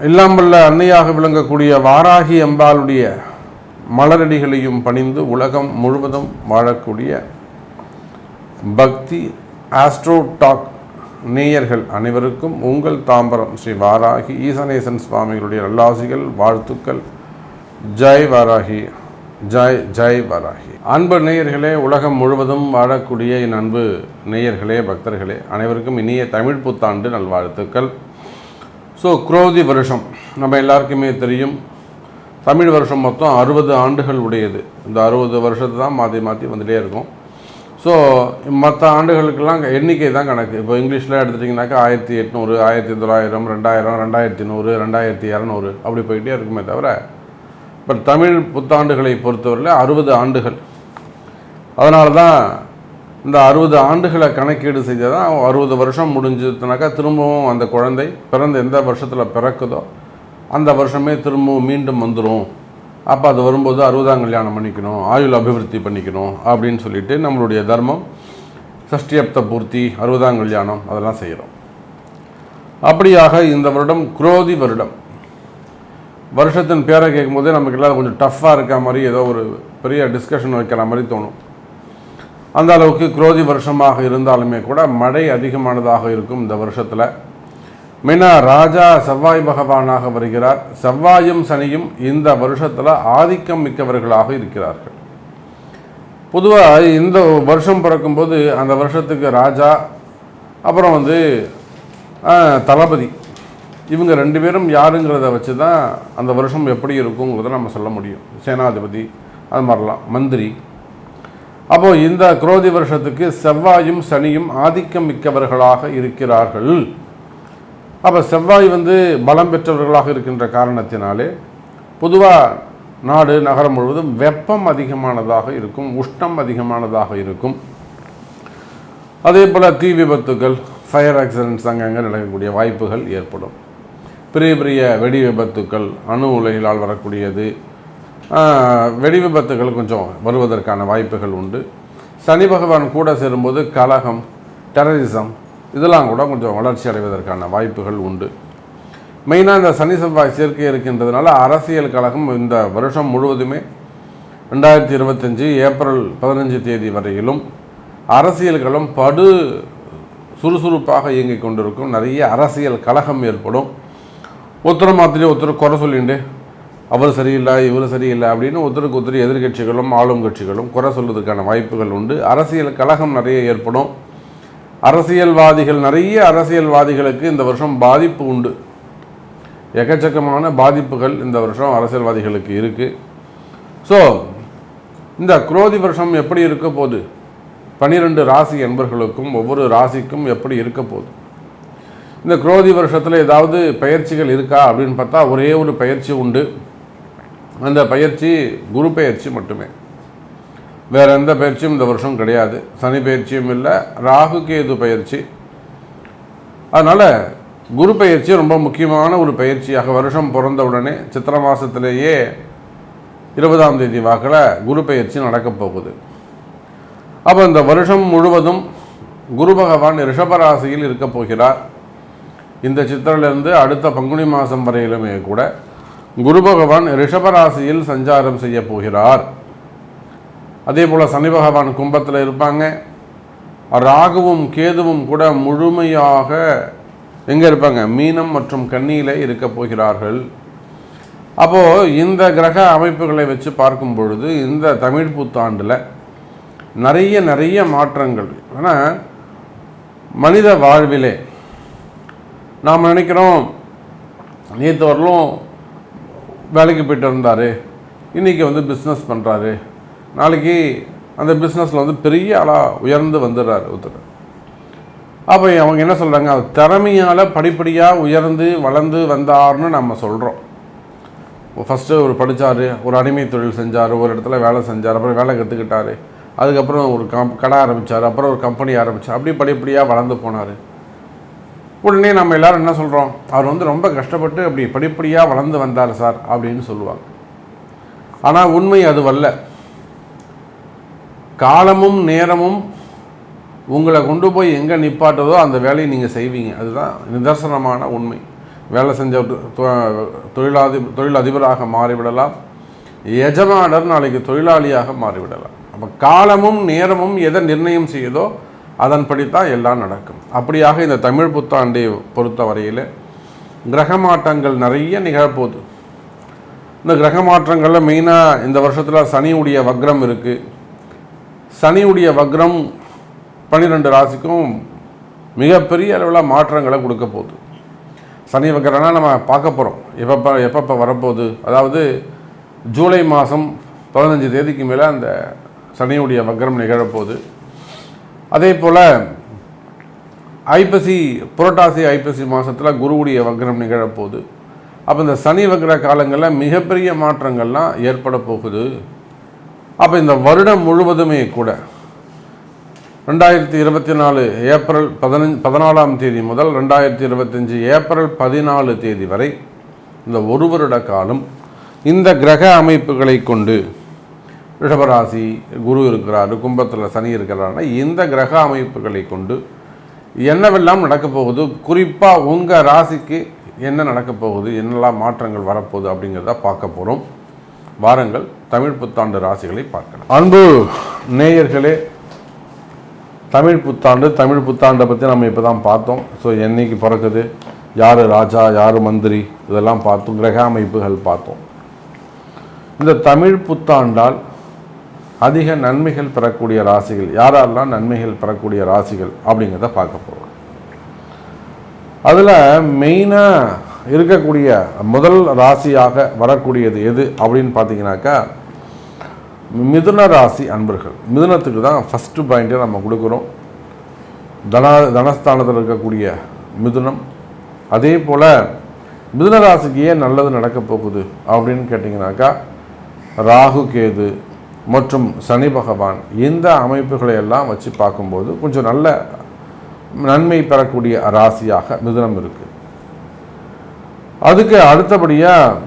இல்லாமல்ல அன்னையாக விளங்கக்கூடிய வாராகி அம்பாளுடைய மலரடிகளையும் பணிந்து உலகம் முழுவதும் வாழக்கூடிய பக்தி ஆஸ்ட்ரோ டாக் நேயர்கள் அனைவருக்கும் உங்கள் தாம்பரம் ஸ்ரீ வாராகி ஈசனேசன் சுவாமிகளுடைய நல்லாசிகள், வாழ்த்துக்கள். ஜெய் வாராகி, ஜெய் ஜெய் வாராகி. அன்பு நேயர்களே, உலகம் முழுவதும் வாழக்கூடிய என் அன்பு நேயர்களே, பக்தர்களே அனைவருக்கும் இனிய தமிழ் புத்தாண்டு நல்வாழ்த்துக்கள். ஸோ குரோதி வருஷம் நம்ம எல்லாருக்குமே தெரியும். தமிழ் வருஷம் மொத்தம் 60 ஆண்டுகள் உடையது. இந்த 60 வருஷத்தை தான் மாற்றி மாற்றி வந்துகிட்டே இருக்கும். ஸோ மற்ற ஆண்டுகளுக்கெல்லாம் எண்ணிக்கை தான் கணக்கு. இப்போ இங்கிலீஷில் எடுத்துட்டிங்கனாக்கா 1800, 1900, 2000, 2100, 2200 அப்படி போயிட்டே இருக்குமே தவிர, பட் தமிழ் புத்தாண்டுகளை பொறுத்தவரையில் 60 ஆண்டுகள். அதனால தான் இந்த 60 ஆண்டுகளை கணக்கீடு செய்தால் தான் 60 வருஷம் முடிஞ்சதுனாக்கா திரும்பவும் அந்த குழந்தை பிறந்த எந்த வருஷத்தில் பிறக்குதோ அந்த வருஷமே திரும்பவும் மீண்டும் வந்துடும். அப்போ அது வரும்போது 60ஆம் கல்யாணம் பண்ணிக்கணும், ஆயுள் அபிவிருத்தி பண்ணிக்கணும் அப்படின்னு சொல்லிட்டு நம்மளுடைய தர்மம் சஷ்டியப்த பூர்த்தி, 60ஆம் கல்யாணம் அதெல்லாம் செய்கிறோம். அப்படியாக இந்த வருடம் குரோதி வருடம். வருஷத்தின் பேரை கேட்கும்போதே நமக்கு எல்லாம் கொஞ்சம் டஃப்பாக இருக்க மாதிரி, ஏதோ ஒரு பெரிய டிஸ்கஷன் வைக்கிற மாதிரி தோணும். அந்த அளவுக்கு குரோதி வருஷமாக இருந்தாலுமே கூட மழை அதிகமானதாக இருக்கும் இந்த வருஷத்தில். மெயினாக ராஜா செவ்வாய் பகவானாக வருகிறார். செவ்வாயும் சனியும் இந்த வருஷத்தில் ஆதிக்கம் மிக்கவர்களாக இருக்கிறார்கள். பொதுவாக இந்த வருஷம் பிறக்கும்போது அந்த வருஷத்துக்கு ராஜா, அப்புறம் தளபதி, இவங்க 2 பேரும் யாருங்கிறத வச்சு தான் அந்த வருஷம் எப்படி இருக்குங்கிறத நம்ம சொல்ல முடியும். சேனாதிபதி அது மாதிரிலாம், மந்திரி. அப்போது இந்த குரோதி வருஷத்துக்கு செவ்வாயும் சனியும் ஆதிக்கம் மிக்கவர்களாக இருக்கிறார்கள். அப்போ செவ்வாய் பலம் பெற்றவர்களாக இருக்கின்ற காரணத்தினாலே பொதுவாக நாடு நகரம் முழுவதும் வெப்பம் அதிகமானதாக இருக்கும், உஷ்ணம் அதிகமானதாக இருக்கும். அதே போல் தீ விபத்துகள், ஃபயர் ஆக்சிடென்ட்ஸ் அங்கங்கே நடக்கக்கூடிய வாய்ப்புகள் ஏற்படும். பெரிய பெரிய வெடி விபத்துக்கள், அணு உலைகளால் வரக்கூடியது, வெடி விபத்துகள் கொஞ்சம் வருவதற்கான வாய்ப்புகள் உண்டு. சனி பகவான் கூட சேரும்போது கலகம், டெரரிசம் இதெல்லாம் கூட கொஞ்சம் வளர்ச்சி அடைவதற்கான வாய்ப்புகள் உண்டு. மெயினாக இந்த சனி செவ்வாய் சேர்க்கை இருக்கின்றதுனால அரசியல் கழகம் இந்த வருஷம் முழுவதுமே 2025 ஏப்ரல் 15 தேதி வரையிலும் அரசியல்களும் படு சுறுசுறுப்பாக இயங்கிக் கொண்டிருக்கும். நிறைய அரசியல் கழகம் ஏற்படும். ஒருத்தர் மாத்திரை ஒருத்தர் குறை சொல்லிண்டு, அவர் சரியில்லை இவர் சரியில்லை அப்படின்னு ஒருத்தருக்கு ஒருத்தர் எதிர்கட்சிகளும் ஆளும் கட்சிகளும் குறை சொல்வதற்கான வாய்ப்புகள் உண்டு. அரசியல் கழகம் நிறைய ஏற்படும். நிறைய அரசியல்வாதிகளுக்கு இந்த வருஷம் பாதிப்பு உண்டு. எக்கச்சக்கமான பாதிப்புகள் இந்த வருஷம் அரசியல்வாதிகளுக்கு இருக்குது. ஸோ இந்த குரோதி வருஷம் எப்படி இருக்க போகுது, 12 ராசி என்பர்களுக்கும் ஒவ்வொரு ராசிக்கும் எப்படி இருக்க போகுது, இந்த குரோதி வருஷத்தில் ஏதாவது பயிற்சிகள் இருக்கா அப்படின்னு பார்த்தா ஒரே ஒரு பயிற்சி உண்டு. அந்த பயிற்சி குரு பயிற்சி மட்டுமே. வேறு எந்த பயிற்சியும் இந்த வருஷம் கிடையாது. சனி பயிற்சியும் இல்லை, ராகு கேது பயிற்சி. அதனால் குரு பயிற்சி ரொம்ப முக்கியமான ஒரு பயிற்சியாக வருஷம் பிறந்த உடனே சித்திரை மாதத்திலேயே 20ஆம் தேதி வாக்கில் குரு பயிற்சி நடக்கப் போகுது. அப்போ இந்த வருஷம் முழுவதும் குரு பகவான் ரிஷபராசியில் இருக்க போகிறார். இந்த சித்திரையிலிருந்து அடுத்த பங்குனி மாதம் வரையிலுமே கூட குரு பகவான் ரிஷபராசியில் சஞ்சாரம் செய்ய போகிறார். அதே போல் சனி பகவான் கும்பத்தில் இருப்பாங்க. ராகுவும் கேதுவும் கூட முழுமையாக எங்கே இருப்பாங்க, மீனம் மற்றும் கன்னியில் இருக்க போகிறார்கள். அப்போது இந்த கிரக அமைப்புகளை வச்சு பார்க்கும் பொழுது இந்த தமிழ் புத்தாண்டில் நிறைய மாற்றங்கள். ஆனால் மனித வாழ்விலே நாம் நினைக்கிறோம், நேற்று வரலும் வேலைக்கு போய்ட்டு இருந்தார், இன்றைக்கி பிஸ்னஸ் பண்ணுறாரு, நாளைக்கு அந்த பிஸ்னஸில் பெரிய ஆளாக உயர்ந்து வந்துடுறாரு ஒருத்தர். அப்போ அவங்க என்ன சொல்கிறாங்க, அவர் திறமையால் படிப்படியாக உயர்ந்து வளர்ந்து வந்தார்னு நம்ம சொல்கிறோம். ஃபஸ்ட்டு ஒரு படித்தார், ஒரு அடிமை தொழில் செஞ்சார், ஒரு இடத்துல வேலை செஞ்சார், அப்புறம் வேலை கற்றுக்கிட்டார், அதுக்கப்புறம் ஒரு கடை ஆரம்பித்தார், அப்புறம் ஒரு கம்பெனி ஆரம்பித்தார், அப்படி படிப்படியாக வளர்ந்து போனார். உடனே நம்ம எல்லோரும் என்ன சொல்கிறோம், அவர் ரொம்ப கஷ்டப்பட்டு அப்படி படிப்படியாக வளர்ந்து வந்தார் சார் அப்படின்னு சொல்லுவாங்க. ஆனால் உண்மை அதுவல்ல. காலமும் நேரமும் உங்களை கொண்டு போய் எங்கே நிப்பாட்டுதோ அந்த வேலையை நீங்கள் செய்வீங்க. அதுதான் நிதர்சனமான உண்மை. வேலை செஞ்ச தொழில் அதிபராக மாறிவிடலாம். எஜமானர் நாளைக்கு தொழிலாளியாக மாறிவிடலாம். அப்போ காலமும் நேரமும் எதை நிர்ணயம் செய்யுதோ அதன்படித்தான் எல்லாம் நடக்கும். அப்படியாக இந்த தமிழ் புத்தாண்டை பொறுத்த வரையில் கிரக மாற்றங்கள் நிறைய நிகழப்போகுது. இந்த கிரக மாற்றங்களில் மெயினாக இந்த வருஷத்தில் சனியுடைய வக்ரம் இருக்குது. சனியுடைய வக்ரம் 12 ராசிக்கும் மிகப்பெரிய அளவில் மாற்றங்களை கொடுக்க போகுது. சனி வக்ரம்னா நம்ம பார்க்க போகிறோம் எப்பப்போ வரப்போகுது. அதாவது ஜூலை மாதம் 15 தேதிக்கு மேலே அந்த சனியுடைய வக்ரம் நிகழப்போகுது. அதே போல் புரட்டாசி ஐப்பசி மாதத்தில் குருவுடைய வக்ரம் நிகழப்போகுது. அப்போ இந்த சனி வக்ர காலங்களில் மிகப்பெரிய மாற்றங்கள்லாம் ஏற்பட போகுது. அப்போ இந்த வருடம் முழுவதுமே கூட 2024 ஏப்ரல் 14ஆம் தேதி முதல் 2025 ஏப்ரல் 14 தேதி வரை இந்த ஒரு வருட காலம் இந்த கிரக அமைப்புகளை கொண்டு ரிஷபராசி குரு இருக்கிறாரு, கும்பத்தில் சனி இருக்கிறாருன்னா இந்த கிரக அமைப்புகளை கொண்டு என்னவெல்லாம் நடக்க போகுது, குறிப்பாக உங்கள் ராசிக்கு என்ன நடக்க போகுது, என்னெல்லாம் மாற்றங்கள் வரப்போகுது அப்படிங்கிறத பார்க்க போகிறோம். வாரங்கள் தமிழ் புத்தாண்டு ராசிகளை பார்க்கலாம். அன்பு நேயர்களே, தமிழ் புத்தாண்டை பற்றி நம்ம இப்போ தான் பார்த்தோம். ஸோ என்னைக்கு பிறக்குது, யார் ராஜா யார் மந்திரி, இதெல்லாம் பார்த்தோம். கிரக அமைப்புகள் பார்த்தோம். இந்த தமிழ் புத்தாண்டால் அதிக நன்மைகள் பெறக்கூடிய ராசிகள் யாரெல்லாம் நன்மைகள் பெறக்கூடிய ராசிகள் அப்படிங்கிறத பார்க்க போகிறோம். அதில் மெயினாக இருக்கக்கூடிய முதல் ராசியாக வரக்கூடியது எது அப்படின்னு பார்த்தீங்கன்னாக்கா மிதுன ராசி அன்பர்கள். மிதுனத்துக்கு தான் ஃபஸ்ட்டு பாயிண்ட்டை நம்ம கொடுக்குறோம். தனஸ்தானத்தில் இருக்கக்கூடிய மிதுனம். அதே போல் மிதுன ராசிக்கு ஏன் நல்லது நடக்க போகுது அப்படின்னு கேட்டிங்கனாக்கா ராகு கேது மற்றும் சனி பகவான் இந்த அமைப்புகளை எல்லாம் வச்சு பார்க்கும்போது கொஞ்சம் நல்ல நன்மை பெறக்கூடிய ராசியாக மிதுனம் இருக்குது. அதுக்கு அடுத்தபடியாக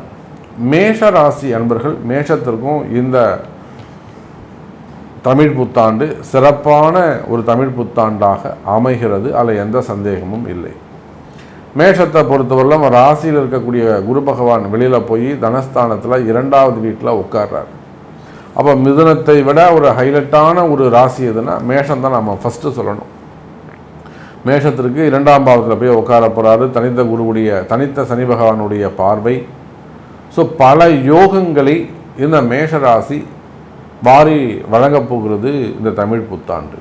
மேஷ ராசி அன்பர்கள். மேஷத்திற்கும் இந்த தமிழ் புத்தாண்டு சிறப்பான ஒரு தமிழ் புத்தாண்டாக அமைகிறது. அதில் எந்த சந்தேகமும் இல்லை. மேஷத்தை பொறுத்தவரையிலும் ராசியில் இருக்கக்கூடிய குரு பகவான் வெளியில் போய் தனஸ்தானத்தில் 2வது வீட்டில் உட்கார்றார். அப்போ மிதுனத்தை விட ஒரு ஹைலைட்டான ஒரு ராசி எதுனா மேஷம் தான் நம்ம ஃபஸ்ட்டு சொல்லணும். மேஷத்திற்கு 2ஆம் பாவத்தில் போய் உட்கார போகிறாரு. தனித்த சனி பகவானுடைய பார்வை. ஸோ பல யோகங்களை இந்த மேஷ ராசி வாரி வழங்கப் போகிறது இந்த தமிழ் புத்தாண்டு.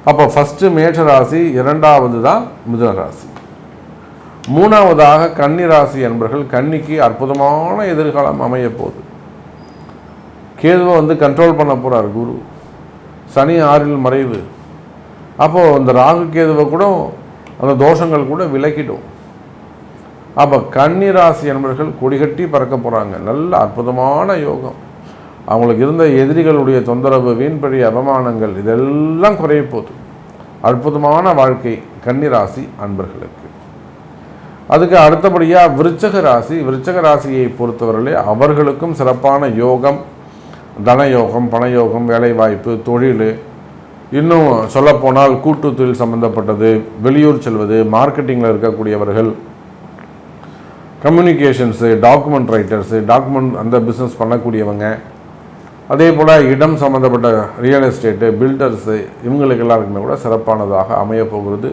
அப்போ ஃபஸ்ட்டு மேஷ ராசி, 2வது தான் மிதுன ராசி, 3வதாக கன்னி ராசி என்பர்கள். கன்னிக்கு அற்புதமான எதிர்காலம் அமைய போகுது. கேதுவை கண்ட்ரோல் பண்ண போகிறார் குரு. சனி 6ல் மறைவு. அப்போது அந்த ராகு கேதுவை கூட அந்த தோஷங்கள் கூட விலக்கிடும். அப்போ கன்னி ராசி என்பர்கள் கொடிகட்டி பறக்க போகிறாங்க. நல்ல அற்புதமான யோகம். அவங்களுக்கு இருந்த எதிரிகளுடைய தொந்தரவு, வீண்பழி, அவமானங்கள் இதெல்லாம் குறைய போகுது. அற்புதமான வாழ்க்கை கன்னி ராசி அன்பர்களுக்கு. அதுக்கு அடுத்தபடியாக விருச்சக ராசியை பொறுத்தவரையிலே அவர்களுக்கும் சிறப்பான யோகம், தனயோகம், பணயோகம், வேலைவாய்ப்பு, தொழில், இன்னும் சொல்லப்போனால் கூட்டு தொழில் சம்பந்தப்பட்டது, வெளியூர் செல்வது, மார்க்கெட்டிங்கில் இருக்கக்கூடியவர்கள், கம்யூனிகேஷன்ஸு, டாக்குமெண்ட் ரைட்டர்ஸு, அந்த பிஸ்னஸ் பண்ணக்கூடியவங்க, அதே போல் இடம் சம்மந்தப்பட்ட ரியல் எஸ்டேட்டு, பில்டர்ஸு, இவங்களுக்கு எல்லாருக்குமே கூட சிறப்பானதாக அமைய போகிறது.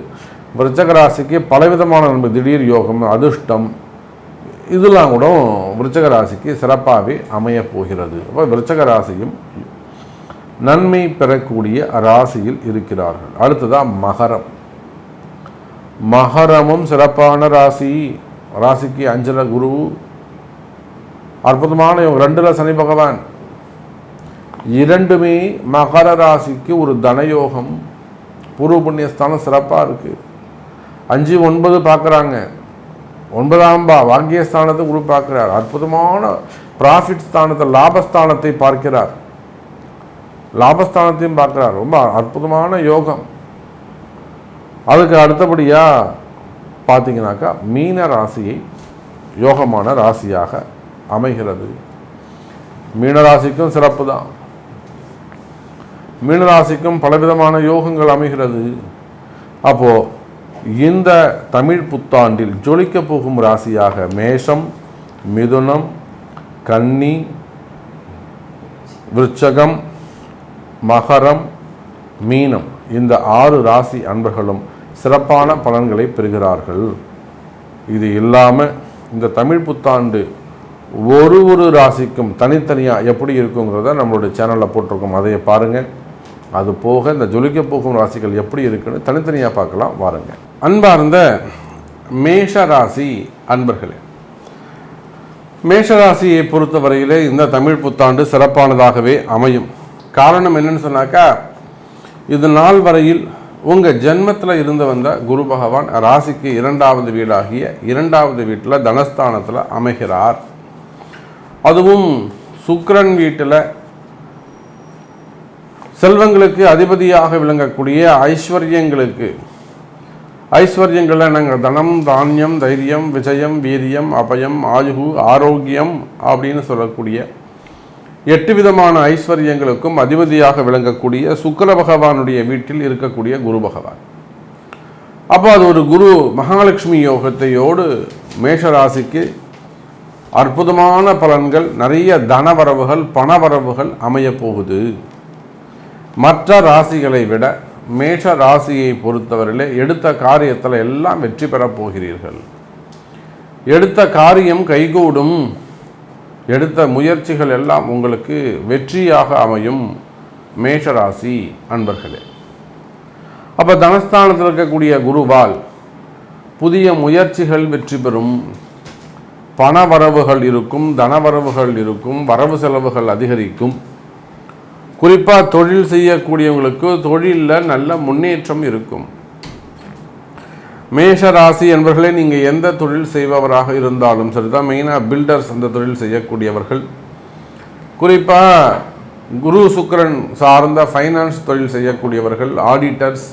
விருச்சக ராசிக்கு பலவிதமான நன்மை, திடீர் யோகம், அதிர்ஷ்டம், இதெல்லாம் கூட விருச்சக ராசிக்கு சிறப்பாகவே அமைய போகிறது. அப்போ விருச்சக ராசியும் நன்மை பெறக்கூடிய ராசியில் இருக்கிறார்கள். அடுத்ததான் மகரமும் சிறப்பான ராசிக்கு 5ல் குரு, அற்புதமான 2ல் சனி பகவான். இரண்டுமே மகர ராசிக்கு ஒரு தனயோகம், பூர்வ புண்ணியஸ்தானம் சிறப்பாக இருக்குது. 5, 9 பார்க்குறாங்க. 9ஆம் வாக்கியஸ்தானத்தை குரு பார்க்கிறார். அற்புதமான ப்ராஃபிட் ஸ்தானத்தை, லாபஸ்தானத்தை பார்க்கிறார். லாபஸ்தானத்தையும் பார்க்கிறார். ரொம்ப அற்புதமான யோகம். அதுக்கு அடுத்தபடியாக பார்த்தீங்கன்னாக்கா மீன ராசியை யோகமான ராசியாக அமைகிறது. மீனராசிக்கும் சிறப்பு தான். மீனராசிக்கும் பலவிதமான யோகங்கள் அமைகிறது. அப்போது இந்த தமிழ் புத்தாண்டில் ஜொலிக்க போகும் ராசியாக மேஷம், மிதுனம், கன்னி, விருச்சகம், மகரம், மீனம் இந்த 6 ராசி அன்பர்களும் சிறப்பான பலன்களை பெறுகிறார்கள். இது இல்லாமல் இந்த தமிழ் புத்தாண்டு ஒரு ராசிக்கும் தனித்தனியாக எப்படி இருக்குங்கிறத நம்மளுடைய சேனலில் போட்டிருக்கோம், அதையை பாருங்கள். அது போக இந்த ஜொலிக்க போகும் ராசிகள் எப்படி இருக்குன்னு தனித்தனியாக பார்க்கலாம் வாருங்க. அன்பார்ந்த மேஷ ராசி அன்பர்களே, மேஷராசியை பொறுத்தவரையிலே இந்த தமிழ் புத்தாண்டு சிறப்பானதாகவே அமையும். காரணம் என்னன்னு சொன்னாக்கா, இது நாள் வரையில் உங்கள் ஜென்மத்தில் இருந்து வந்த குரு பகவான் ராசிக்கு 2வது வீடாகிய 2வது வீட்டில் தனஸ்தானத்தில் அமைகிறார். அதுவும் சுக்கிரன் வீட்டில் செல்வங்களுக்கு அதிபதியாக விளங்கக்கூடிய ஐஸ்வர்யங்களை நாங்கள் தனம், தானியம், தைரியம், விஜயம், வீரியம், அபயம், ஆயுகு, ஆரோக்கியம் அப்படின்னு சொல்லக்கூடிய 8 விதமான ஐஸ்வர்யங்களுக்கும் அதிபதியாக விளங்கக்கூடிய சுக்கிர பகவானுடைய வீட்டில் இருக்கக்கூடிய குரு பகவான். அப்போ அது ஒரு குரு மகாலட்சுமி யோகத்தையோடு மேஷராசிக்கு அற்புதமான பலன்கள், நிறைய தனவரவுகள், பணவரவுகள் அமைய போகுது. மற்ற ராசிகளை விட மேஷ ராசியை பொறுத்தவரையிலே எடுத்த காரியத்தில் எல்லாம் வெற்றி பெறப் போகிறீர்கள். எடுத்த காரியம் கைகூடும். எடுத்த முயற்சிகள் எல்லாம் உங்களுக்கு வெற்றியாக அமையும் மேஷராசி அன்பர்களே. அப்போ தனஸ்தானத்தில் இருக்கக்கூடிய குருவால் புதிய முயற்சிகள் வெற்றி பெறும். பண வரவுகள் இருக்கும், தனவரவுகள் இருக்கும், வரவு செலவுகள் அதிகரிக்கும். குறிப்பாக தொழில் செய்யக்கூடியவங்களுக்கு தொழிலில் நல்ல முன்னேற்றம் இருக்கும். மேஷ ராசி என்பவர்களே, நீங்கள் எந்த தொழில் செய்பவராக இருந்தாலும் சரிதான், மெயினாக பில்டர்ஸ் அந்த தொழில் செய்யக்கூடியவர்கள், குறிப்பாக குரு சுக்கிரன் சார்ந்த ஃபைனான்ஸ் தொழில் செய்யக்கூடியவர்கள், ஆடிட்டர்ஸ்,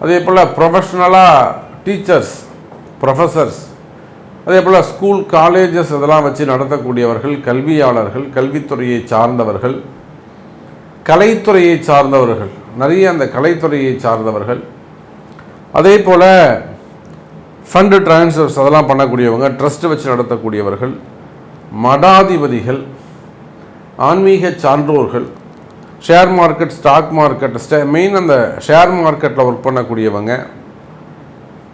அதே போல் ப்ரொஃபஷ்னலாக டீச்சர்ஸ், ப்ரொஃபஸர்ஸ், அதே போல் ஸ்கூல் காலேஜஸ் இதெல்லாம் வச்சு நடத்தக்கூடியவர்கள், கல்வியாளர்கள், கல்வித்துறையை சார்ந்தவர்கள், கலைத்துறையை சார்ந்தவர்கள், நிறைய அந்த கலைத்துறையை சார்ந்தவர்கள், அதே போல் ஃபண்டு டிரான்ஸ்ஃபர்ஸ் அதெல்லாம் பண்ணக்கூடியவங்க, ட்ரஸ்ட் வச்சு நடத்தக்கூடியவர்கள், மடாதிபதிகள், ஆன்மீக சான்றோர்கள், share market, stock market, main அந்த ஷேர் மார்க்கெட்டில் ஒர்க் பண்ணக்கூடியவங்க,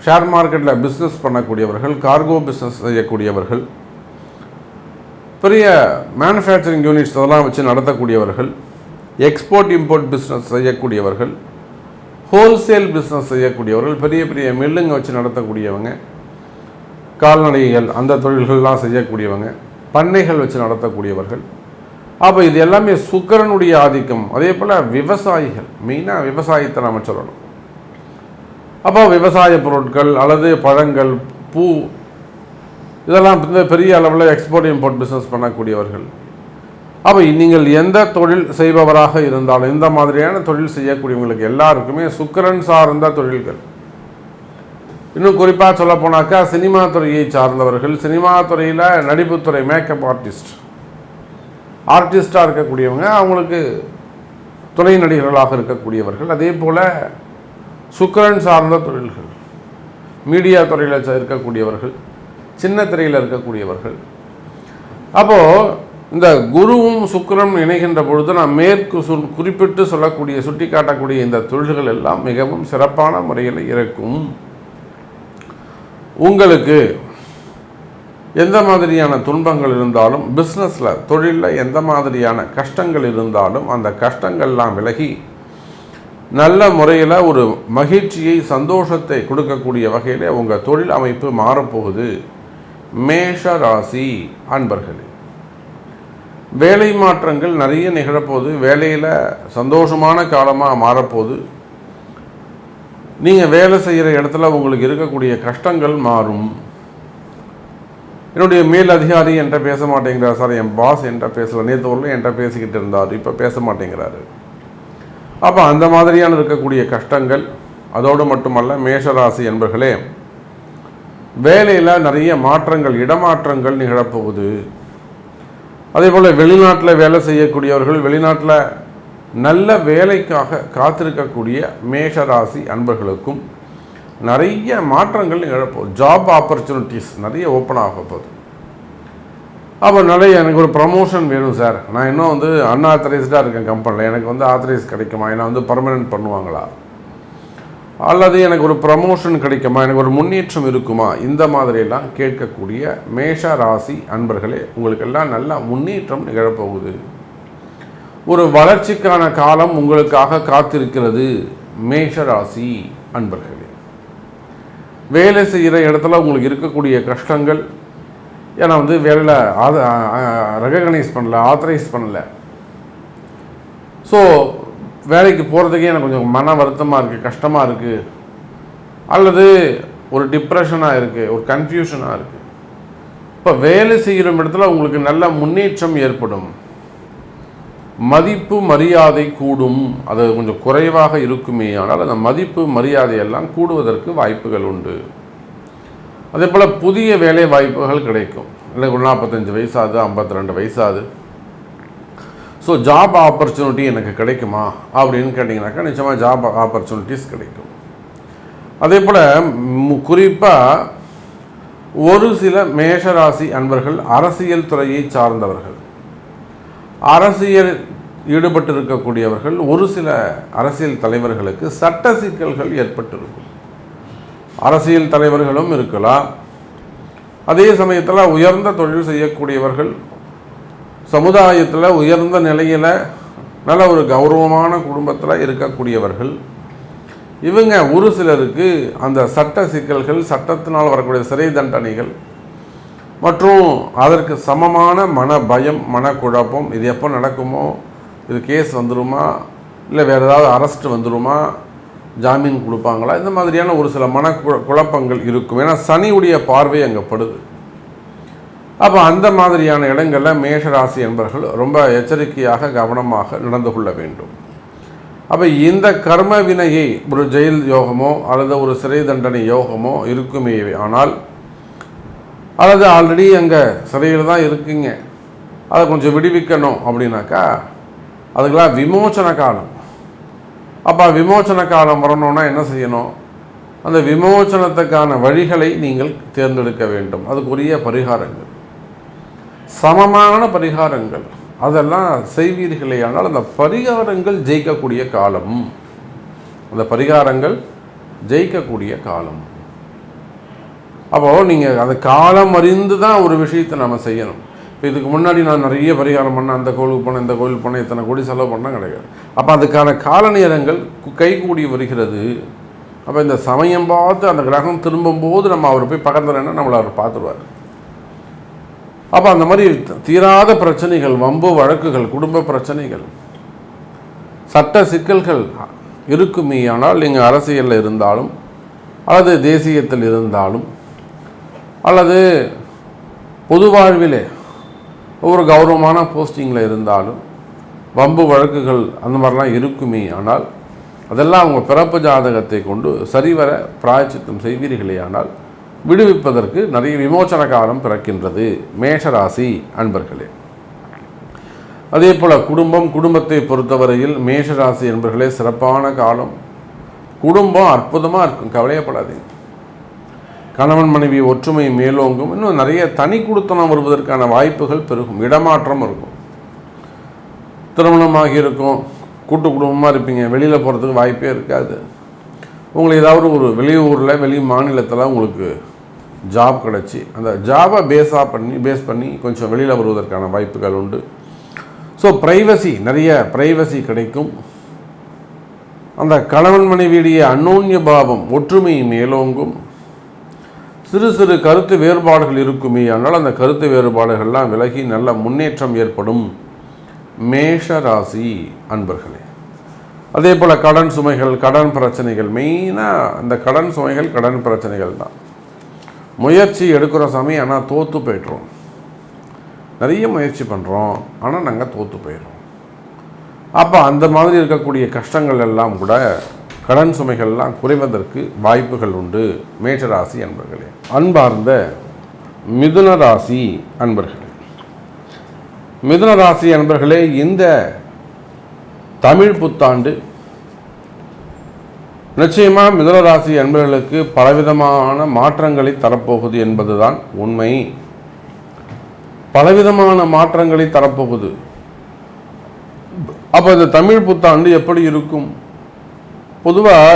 ஷேர் மார்க்கெட்டில் பிஸ்னஸ் பண்ணக்கூடியவர்கள், கார்கோ பிஸ்னஸ் செய்யக்கூடியவர்கள், பெரிய மேனுஃபேக்சரிங் யூனிட்ஸ் அதெல்லாம் வச்சு நடத்தக்கூடியவர்கள், எக்ஸ்போர்ட் இம்போர்ட் பிஸ்னஸ் செய்யக்கூடியவர்கள், ஹோல்சேல் பிஸ்னஸ் செய்யக்கூடியவர்கள், பெரிய பெரிய மில்லுங்க வச்சு நடத்தக்கூடியவங்க, கால்நடைகள் அந்த தொழில்கள்லாம் செய்யக்கூடியவங்க, பண்ணைகள் வச்சு நடத்தக்கூடியவர்கள். அப்போ இது எல்லாமே சுக்கிரனுடைய ஆதிக்கம். அதே போல் விவசாயிகள், மெயினாக விவசாயத்தை நம்ம சொல்லணும். அப்போ விவசாய பொருட்கள் அல்லது பழங்கள், பூ இதெல்லாம் பெரிய அளவில் எக்ஸ்போர்ட் இம்போர்ட் பிஸ்னஸ் பண்ணக்கூடியவர்கள். அப்போ நீங்கள் எந்த தொழில் செய்பவராக இருந்தாலும் இந்த மாதிரியான தொழில் செய்யக்கூடியவங்களுக்கு எல்லாருக்குமே சுக்கிரன் சார்ந்த தொழில்கள். இன்னும் குறிப்பாக சொல்ல போனாக்கா சினிமா துறையை சார்ந்தவர்கள், சினிமா துறையில் நடிப்புத்துறை, மேக்கப் ஆர்டிஸ்டாக இருக்கக்கூடியவங்க, அவங்களுக்கு துணை நடிகர்களாக இருக்கக்கூடியவர்கள், அதே போல் சுக்கிரன் சார்ந்த தொழில்கள், மீடியா துறையில் இருக்கக்கூடியவர்கள், சின்ன திரையில் இருக்கக்கூடியவர்கள். அப்போது இந்த குருவும் சுக்கிரனும் இணைகின்ற பொழுது நாம் குறிப்பிட்டு சொல்லக்கூடிய, சுட்டி காட்டக்கூடிய இந்த தொழில்கள் எல்லாம் மிகவும் சிறப்பான முறையில் இருக்கும். உங்களுக்கு எந்த மாதிரியான துன்பங்கள் இருந்தாலும், பிஸ்னஸில் தொழிலில் எந்த மாதிரியான கஷ்டங்கள் இருந்தாலும் அந்த கஷ்டங்கள்லாம் விலகி நல்ல முறையில் ஒரு மகிழ்ச்சியை, சந்தோஷத்தை கொடுக்கக்கூடிய வகையில் உங்கள் தொழில் அமைப்பு மாறப்போகுது மேஷ ராசி அன்பர்களே. வேலை மாற்றங்கள் நிறைய நிகழப்போகுது. வேலையில் சந்தோஷமான காலமாக மாறப்போகுது. நீங்கள் வேலை செய்கிற இடத்துல உங்களுக்கு இருக்கக்கூடிய கஷ்டங்கள் மாறும். என்னுடைய மேல் அதிகாரி என்கிட்ட பேச மாட்டேங்கிறார் சார், என் பாஸ் என்கிட்ட பேசல, நேற்று வரலும் என்கிட்ட பேசிக்கிட்டு இருந்தார், இப்போ பேச மாட்டேங்கிறாரு. அப்போ அந்த மாதிரியான இருக்கக்கூடிய கஷ்டங்கள். அதோடு மட்டுமல்ல மேஷராசி என்பர்களே, வேலையில் நிறைய மாற்றங்கள், இடமாற்றங்கள் நிகழப்போகுது. அதே போல் வெளிநாட்டில் வேலை செய்யக்கூடியவர்கள், வெளிநாட்டில் நல்ல வேலைக்காக காத்திருக்கக்கூடிய மேஷராசி அன்பர்களுக்கும் நிறைய மாற்றங்கள் நிகழப்போகுது. ஜாப் ஆப்பர்ச்சுனிட்டிஸ் நிறைய ஓப்பன் ஆக போகுது. அப்போ நிறைய எனக்கு ஒரு ப்ரமோஷன் வேணும் சார், நான் இன்னும் வந்து அன்ஆத்தரைஸ்டாக இருக்கேன் கம்பெனியில், எனக்கு வந்து ஆத்தரைஸ் கிடைக்குமா, என்னை வந்து பர்மனெண்ட் பண்ணுவாங்களா, அல்லது எனக்கு ஒரு ப்ரமோஷன் கிடைக்குமா, எனக்கு ஒரு முன்னேற்றம் இருக்குமா, இந்த மாதிரியெல்லாம் கேட்கக்கூடிய மேஷ ராசி அன்பர்களே, உங்களுக்கெல்லாம் நல்ல முன்னேற்றம் நிகழப்போகுது. ஒரு வளர்ச்சிக்கான காலம் உங்களுக்காக காத்திருக்கிறது மேஷ ராசி அன்பர்களே. வேலை செய்கிற இடத்துல உங்களுக்கு இருக்கக்கூடிய கஷ்டங்கள், ஏன்னா வந்து வேலையில் ரெகக்னைஸ் பண்ணல, ஆத்தரைஸ் பண்ணல, ஸோ வேலைக்கு போகிறதுக்கே எனக்கு கொஞ்சம் மன வருத்தமாக இருக்குது, கஷ்டமாக இருக்குது, அல்லது ஒரு டிப்ரெஷனாக இருக்குது, ஒரு கன்ஃபியூஷனாக இருக்குது. இப்போ வேலை செய்கிற இடத்துல உங்களுக்கு நல்ல முன்னேற்றம் ஏற்படும். மதிப்பு மரியாதை கூடும். அது கொஞ்சம் குறைவாக இருக்குமே, ஆனால் அந்த மதிப்பு மரியாதையெல்லாம் கூடுவதற்கு வாய்ப்புகள் உண்டு. அதே போல் புதிய வேலை வாய்ப்புகள் கிடைக்கும். இல்லை 45 வயசாகுது, 52 வயசாகுது, ஸோ ஜாப் ஆப்பர்ச்சுனிட்டி எனக்கு கிடைக்குமா அப்படின்னு கேட்டிங்கனாக்கா நிச்சயமாக ஜாப் ஆப்பர்ச்சுனிட்டிஸ் கிடைக்கும். அதே போல் குறிப்பாக ஒரு சில மேஷராசி அன்பர்கள் அரசியல் துறையை சார்ந்தவர்கள், அரசியல் ஈடுபட்டு இருக்கக்கூடியவர்கள், ஒரு சில அரசியல் தலைவர்களுக்கு சட்ட சிக்கல்கள் ஏற்பட்டிருக்கும். அரசியல் தலைவர்களும் இருக்கலாம், அதே சமயத்தில் உயர்ந்த தொழில் செய்யக்கூடியவர்கள், சமுதாயத்தில் உயர்ந்த நிலையில் நல்ல ஒரு கௌரவமான குடும்பத்தில் இருக்கக்கூடியவர்கள், இவங்க ஒரு சிலருக்கு அந்த சட்ட சிக்கல்கள், சட்டத்தினால் வரக்கூடிய சிறை தண்டனைகள் மற்றும் அதற்கு சமமான மன பயம், மனக்குழப்பம், இது எப்போ நடக்குமோ, இது கேஸ் வந்துடுமா, இல்லை வேறு ஏதாவது அரெஸ்ட் வந்துடுமா, ஜாமீன் கொடுப்பாங்களா, இந்த மாதிரியான ஒரு சில குழப்பங்கள் இருக்கும். ஏன்னா சனியுடைய பார்வை அங்கே படுது. அப்போ அந்த மாதிரியான இடங்களில் மேஷராசி என்பவர்கள் ரொம்ப எச்சரிக்கையாக கவனமாக நடந்து கொள்ள வேண்டும். அப்போ இந்த கர்ம வினையை ஒரு ஜெயில் யோகமோ அல்லது ஒரு சிறை தண்டனை யோகமோ இருக்குமே ஆனால், அல்லது ஆல்ரெடி அங்கே சிறையில் தான் இருக்குங்க, அதை கொஞ்சம் விடுவிக்கணும் அப்படின்னாக்கா அதுக்கெல்லாம் விமோச்சன காலம். அப்போ விமோச்சன காலம் வரணும்னா என்ன செய்யணும்? அந்த விமோச்சனத்துக்கான வழிகளை நீங்கள் தேர்ந்தெடுக்க வேண்டும். அதுக்குரிய பரிகாரங்கள், சமமான பரிகாரங்கள், அதெல்லாம் செய்வீர்களே ஆனால் அந்த பரிகாரங்கள் ஜெயிக்கக்கூடிய காலம், அந்த பரிகாரங்கள் ஜெயிக்கக்கூடிய காலம். அப்போது நீங்கள் அந்த காலம் அறிந்து தான் ஒரு விஷயத்தை நம்ம செய்யணும். இப்போ இதுக்கு முன்னாடி நான் நிறைய பரிகாரம் பண்ணேன், அந்த கோவிலுக்கு போனேன், இந்த கோவிலுக்கு போனேன், இத்தனை கோடி செலவு பண்ணால் கிடையாது. அப்போ அதுக்கான கால நேரங்கள் கைகூடி வருகிறது. அப்போ இந்த சமயம் பார்த்து அந்த கிரகம் திரும்பும்போது நம்ம அவர் போய் பக்கத்துலன்னா நம்மளை அவர் பார்த்துருவார். அப்போ அந்த மாதிரி தீராத பிரச்சனைகள், வம்பு வழக்குகள், குடும்ப பிரச்சனைகள், சட்ட சிக்கல்கள் இருக்குமே ஆனால் நீங்கள் அரசியலில் இருந்தாலும் அல்லது தேசியத்தில் இருந்தாலும் அல்லது பொது வாழ்விலே ஒரு கௌரவமான போஸ்டிங்கில் இருந்தாலும் வம்பு வழக்குகள் அந்த மாதிரிலாம் இருக்குமே ஆனால் அதெல்லாம் அவங்க பிறப்பு ஜாதகத்தை கொண்டு சரிவர பிராயச்சித்தம் செய்வீர்களே ஆனால் விடுவிப்பதற்கு நிறைய விமோச்சன காலம் பிறக்கின்றது மேஷராசி அன்பர்களே. அதே போல் குடும்பத்தை பொறுத்தவரையில் மேஷராசி என்பர்களே சிறப்பான காலம். குடும்பம் அற்புதமாக இருக்கும், கவலையப்படாதீங்க. கணவன் மனைவி ஒற்றுமை மேலோங்கும். இன்னும் நிறைய தனி குடித்தனம் வருவதற்கான வாய்ப்புகள் பெருகும். இடமாற்றம் இருக்கும். திருமணமாகி இருக்கும், கூட்டு குடும்பமாக இருப்பீங்க, வெளியில் போகிறதுக்கு வாய்ப்பே இருக்காது. உங்களுக்கு ஏதாவது ஒரு வெளியூரில் வெளி மாநிலத்தில் உங்களுக்கு ஜாப் கிடச்சி அந்த ஜாபை பேஸ் பண்ணி கொஞ்சம் வெளியில் வருவதற்கான வாய்ப்புகள் உண்டு. ஸோ நிறைய ப்ரைவசி கிடைக்கும். அந்த கணவன் மனைவியுடைய அந்யோன்ய பாவம், ஒற்றுமை மேலோங்கும். சிறு சிறு கருத்து வேறுபாடுகள் இருக்குமே ஆனால் அந்த கருத்து வேறுபாடுகள்லாம் விலகி நல்ல முன்னேற்றம் ஏற்படும் மேஷ ராசி அன்பர்களே. அதே போல் கடன் சுமைகள், கடன் பிரச்சனைகள், மெயினாக அந்த கடன் சுமைகள், கடன் பிரச்சனைகள் தான். முயற்சி எடுக்கிற சமயம் ஆனால் தோற்று போய்ட்றோம். நிறைய முயற்சி பண்ணுறோம் ஆனால் நாங்கள் தோற்று போயிடுறோம். அப்போ அந்த மாதிரி இருக்கக்கூடிய கஷ்டங்கள் எல்லாம் கூட, கடன் சுமைகள்லாம் குறைவதற்கு வாய்ப்புகள் உண்டு மேஷராசி அன்பர்களே. அன்பார்ந்த மிதுன ராசி அன்பர்களே, மிதுன ராசி அன்பர்களே, இந்த தமிழ் புத்தாண்டு நிச்சயமாக மிதுன ராசி அன்பர்களுக்கு பலவிதமான மாற்றங்களை தரப்போகுது என்பதுதான் உண்மை. பலவிதமான மாற்றங்களை தரப்போகுது. அப்போ இந்த தமிழ் புத்தாண்டு எப்படி இருக்கும்? பொதுவாக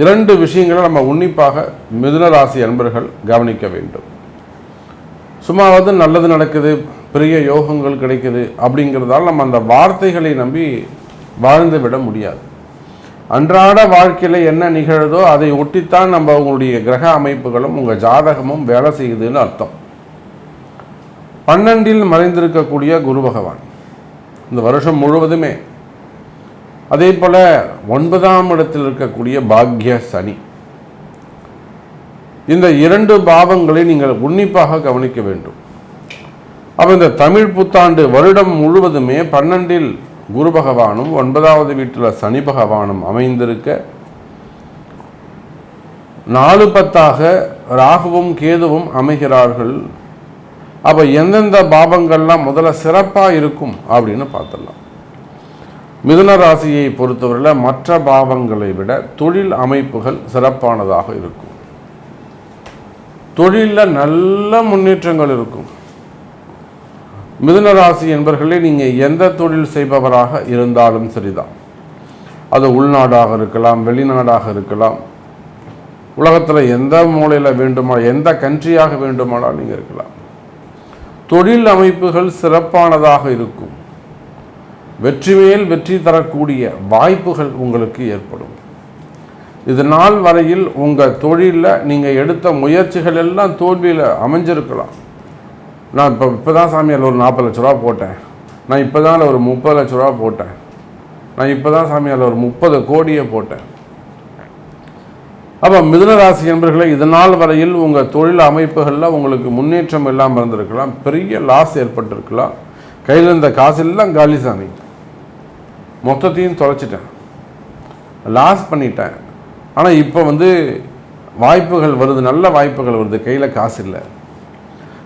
2 விஷயங்களை நம்ம உன்னிப்பாக மிதுன ராசி அன்பர்கள் கவனிக்க வேண்டும். சும்மாவது நல்லது நடக்குது, பெரிய யோகங்கள் கிடைக்குது அப்படிங்கிறதால நம்ம அந்த வார்த்தைகளை நம்பி வாழ்ந்து விட முடியாது. அன்றாட வாழ்க்கையில் என்ன நிகழுதோ அதை ஒட்டித்தான் நம்ம உங்களுடைய கிரக அமைப்புகளும் உங்கள் ஜாதகமும் வேலை செய்யுதுன்னு அர்த்தம். 12இல் மறைந்திருக்கக்கூடிய குரு பகவான் இந்த வருஷம் முழுவதுமே, அதே போல் 9ஆம் இடத்தில் இருக்கக்கூடிய பாக்ய சனி, இந்த 2 பாவங்களை நீங்கள் உன்னிப்பாக கவனிக்க வேண்டும். அப்போ இந்த தமிழ் புத்தாண்டு வருடம் முழுவதுமே 12இல் குரு பகவானும் 9வது வீட்டில் சனி பகவானும் அமைந்திருக்க, 4-10ஆக ராகுவும் கேதுவும் அமைகிறார்கள். அப்போ எந்தெந்த பாவங்கள்லாம் முதல்ல சிறப்பாக இருக்கும் அப்படின்னு பார்த்துடலாம். மிதுன ராசியை பொறுத்தவரையில் மற்ற பாவங்களை விட தொழில் அமைப்புகள் சிறப்பானதாக இருக்கும். தொழிலில் நல்ல முன்னேற்றங்கள் இருக்கும். மிதுன ராசி என்பவர்களே, நீங்கள் எந்த தொழில் செய்பவராக இருந்தாலும் சரிதான், அது உள்நாடாக இருக்கலாம், வெளிநாடாக இருக்கலாம், உலகத்தில் எந்த மூலையில் வேண்டுமானால், எந்த கண்ட்ரியாக வேண்டுமானால் நீங்கள் இருக்கலாம். தொழில் அமைப்புகள் சிறப்பானதாக இருக்கும். வெற்றி மேல் வெற்றி தரக்கூடிய வாய்ப்புகள் உங்களுக்கு ஏற்படும். இது நாள் வரையில் உங்கள் தொழிலில் நீங்கள் எடுத்த முயற்சிகள் எல்லாம் தோல்வியில் அமைஞ்சிருக்கலாம். நான் இப்போ தான் சாமி அதில் ஒரு 40 லட்ச ரூபா போட்டேன், நான் இப்போ தான் ஒரு 30 லட்ச ரூபா போட்டேன், நான் இப்போ தான் சாமி அதில் ஒரு 30 கோடியை போட்டேன். அப்போ மிதுன ராசி என்பவர்களே, இதனால் வரையில் உங்கள் தொழில் அமைப்புகளில் உங்களுக்கு முன்னேற்றம் இல்லாமல் இருந்திருக்கலாம், பெரிய லாஸ் ஏற்பட்டிருக்கலாம், கையில் இருந்த காசு எல்லாம் காலி சாமி, மொத்தத்தையும் தொலைச்சிட்டேன், லாஸ் பண்ணிட்டேன். ஆனால் இப்போ வாய்ப்புகள் வருது, நல்ல வாய்ப்புகள் வருது, கையில் காசு இல்லை.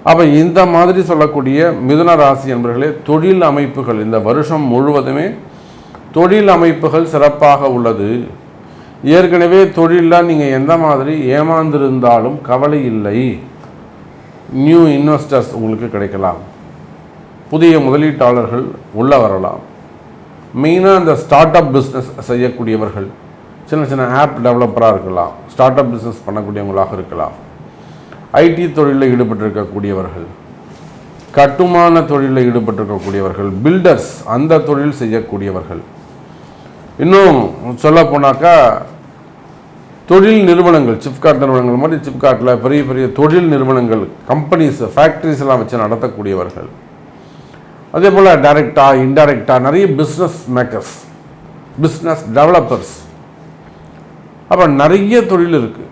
அப்போ இந்த மாதிரி சொல்லக்கூடிய மிதுன ராசி என்பவர்களே, தொழில் அமைப்புகள் இந்த வருஷம் முழுவதுமே தொழில் அமைப்புகள் சிறப்பாக உள்ளது. ஏற்கனவே தொழிலில் நீங்கள் எந்த மாதிரி ஏமாந்திருந்தாலும் கவலை இல்லை. நியூ இன்வெஸ்டர்ஸ் உங்களுக்கு கிடைக்கலாம், புதிய முதலீட்டாளர்கள் உள்ள வரலாம். மெயினாக இந்த ஸ்டார்ட் அப் பிஸ்னஸ் செய்யக்கூடியவர்கள், சின்ன சின்ன ஆப் டெவலப்பராக இருக்கலாம், ஸ்டார்ட் அப் பிஸ்னஸ் பண்ணக்கூடியவங்களாக இருக்கலாம், ஐடி தொழிலில் ஈடுபட்டிருக்கக்கூடியவர்கள், கட்டுமான தொழிலில் ஈடுபட்டிருக்கக்கூடியவர்கள், பில்டர்ஸ் அந்த தொழில் செய்யக்கூடியவர்கள், இன்னும் சொல்ல போனாக்கா தொழில் நிறுவனங்கள், சிப்காட் நிறுவனங்கள் மாதிரி சிப்காட்டில் பெரிய பெரிய தொழில் நிறுவனங்கள், கம்பெனிஸ், ஃபேக்ட்ரிஸ் எல்லாம் வச்சு நடத்தக்கூடியவர்கள், அதே போல் டைரக்டாக இன்டைரக்டாக நிறைய பிஸ்னஸ் மேக்கர்ஸ், பிஸ்னஸ் டெவலப்பர்ஸ். அப்போ நிறைய தொழில் இருக்குது.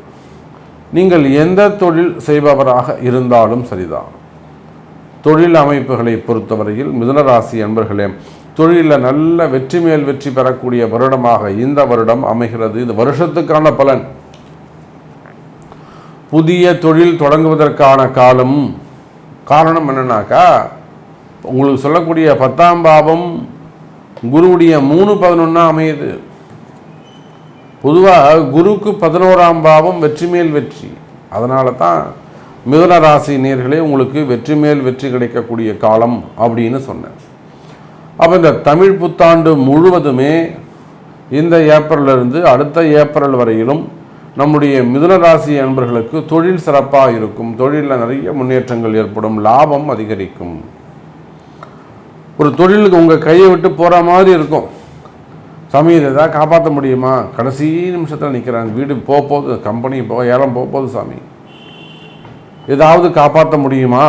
நீங்கள் எந்த தொழில் செய்பவராக இருந்தாலும் சரிதான். தொழில் அமைப்புகளை பொறுத்தவரையில் மிதுனராசி அன்பர்களே, தொழிலில் நல்ல வெற்றி மேல் வெற்றி பெறக்கூடிய வருடமாக இந்த வருடம் அமைகிறது. இது வருஷத்துக்கான பலன். புதிய தொழில் தொடங்குவதற்கான காரணம் என்னன்னாக்கா, உங்களுக்கு சொல்லக்கூடிய 10ஆம் பாவம் குருவுடைய 3-11 அமையுது. பொதுவாக குருக்கு 11ஆம் பாவம் வெற்றி மேல் வெற்றி. அதனால தான் மிதுன ராசி நேயர்களே, உங்களுக்கு வெற்றி மேல் வெற்றி கிடைக்கக்கூடிய காலம் அப்படின்னு சொன்னேன். அப்போ இந்த தமிழ் புத்தாண்டு முழுவதுமே இந்த ஏப்ரலிருந்து அடுத்த ஏப்ரல் வரையிலும் நம்முடைய மிதுன ராசி அன்பர்களுக்கு தொழில் சிறப்பாக இருக்கும். தொழிலில் நிறைய முன்னேற்றங்கள் ஏற்படும், லாபம் அதிகரிக்கும். ஒரு தொழிலுக்கு உங்கள் கையை விட்டு போகிற மாதிரி இருக்கும். சாமி இதை எதாவது காப்பாற்ற முடியுமா? கடைசி நிமிஷத்தில் நிற்கிறாங்க, வீடு போகுது, கம்பெனி ஏலம் போகுது, சாமி ஏதாவது காப்பாற்ற முடியுமா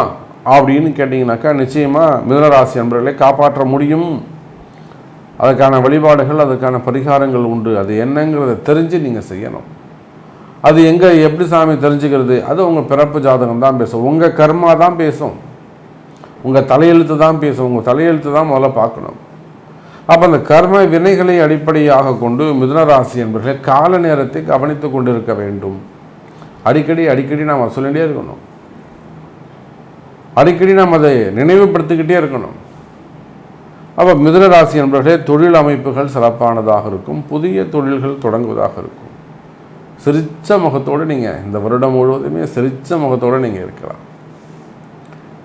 அப்படின்னு கேட்டிங்கனாக்கா, நிச்சயமாக மிதுனராசி நண்பர்களை காப்பாற்ற முடியும். அதுக்கான வழிபாடுகள், அதுக்கான பரிகாரங்கள் உண்டு. அது என்னங்கிறத தெரிஞ்சு நீங்கள் செய்யணும். அது எப்படி சாமி தெரிஞ்சுக்கிறது? அது உங்கள் பிறப்பு ஜாதகம் தான் பேசும், உங்கள் கர்மா தான் பேசும், உங்கள் தலையெழுத்து தான் பேசும். உங்கள் தலையெழுத்து தான் முதல்ல பார்க்கணும். அப்போ அந்த கர்ம வினைகளை அடிப்படையாக கொண்டு மிதுனராசி என்பவர்களை கால நேரத்தை கவனித்து கொண்டு இருக்க வேண்டும். அடிக்கடி நாம் சொல்லிகிட்டே இருக்கணும். அடிக்கடி நாம் அதை நினைவுபடுத்திக்கிட்டே இருக்கணும். அப்போ மிதுனராசி என்பவர்களே, தொழில் அமைப்புகள் சிறப்பானதாக இருக்கும். புதிய தொழில்கள் தொடங்குவதாக இருக்கும். சிரிச்ச முகத்தோடு நீங்கள் இந்த வருடம் முழுவதுமே சிரிச்ச முகத்தோடு நீங்கள் இருக்கலாம்.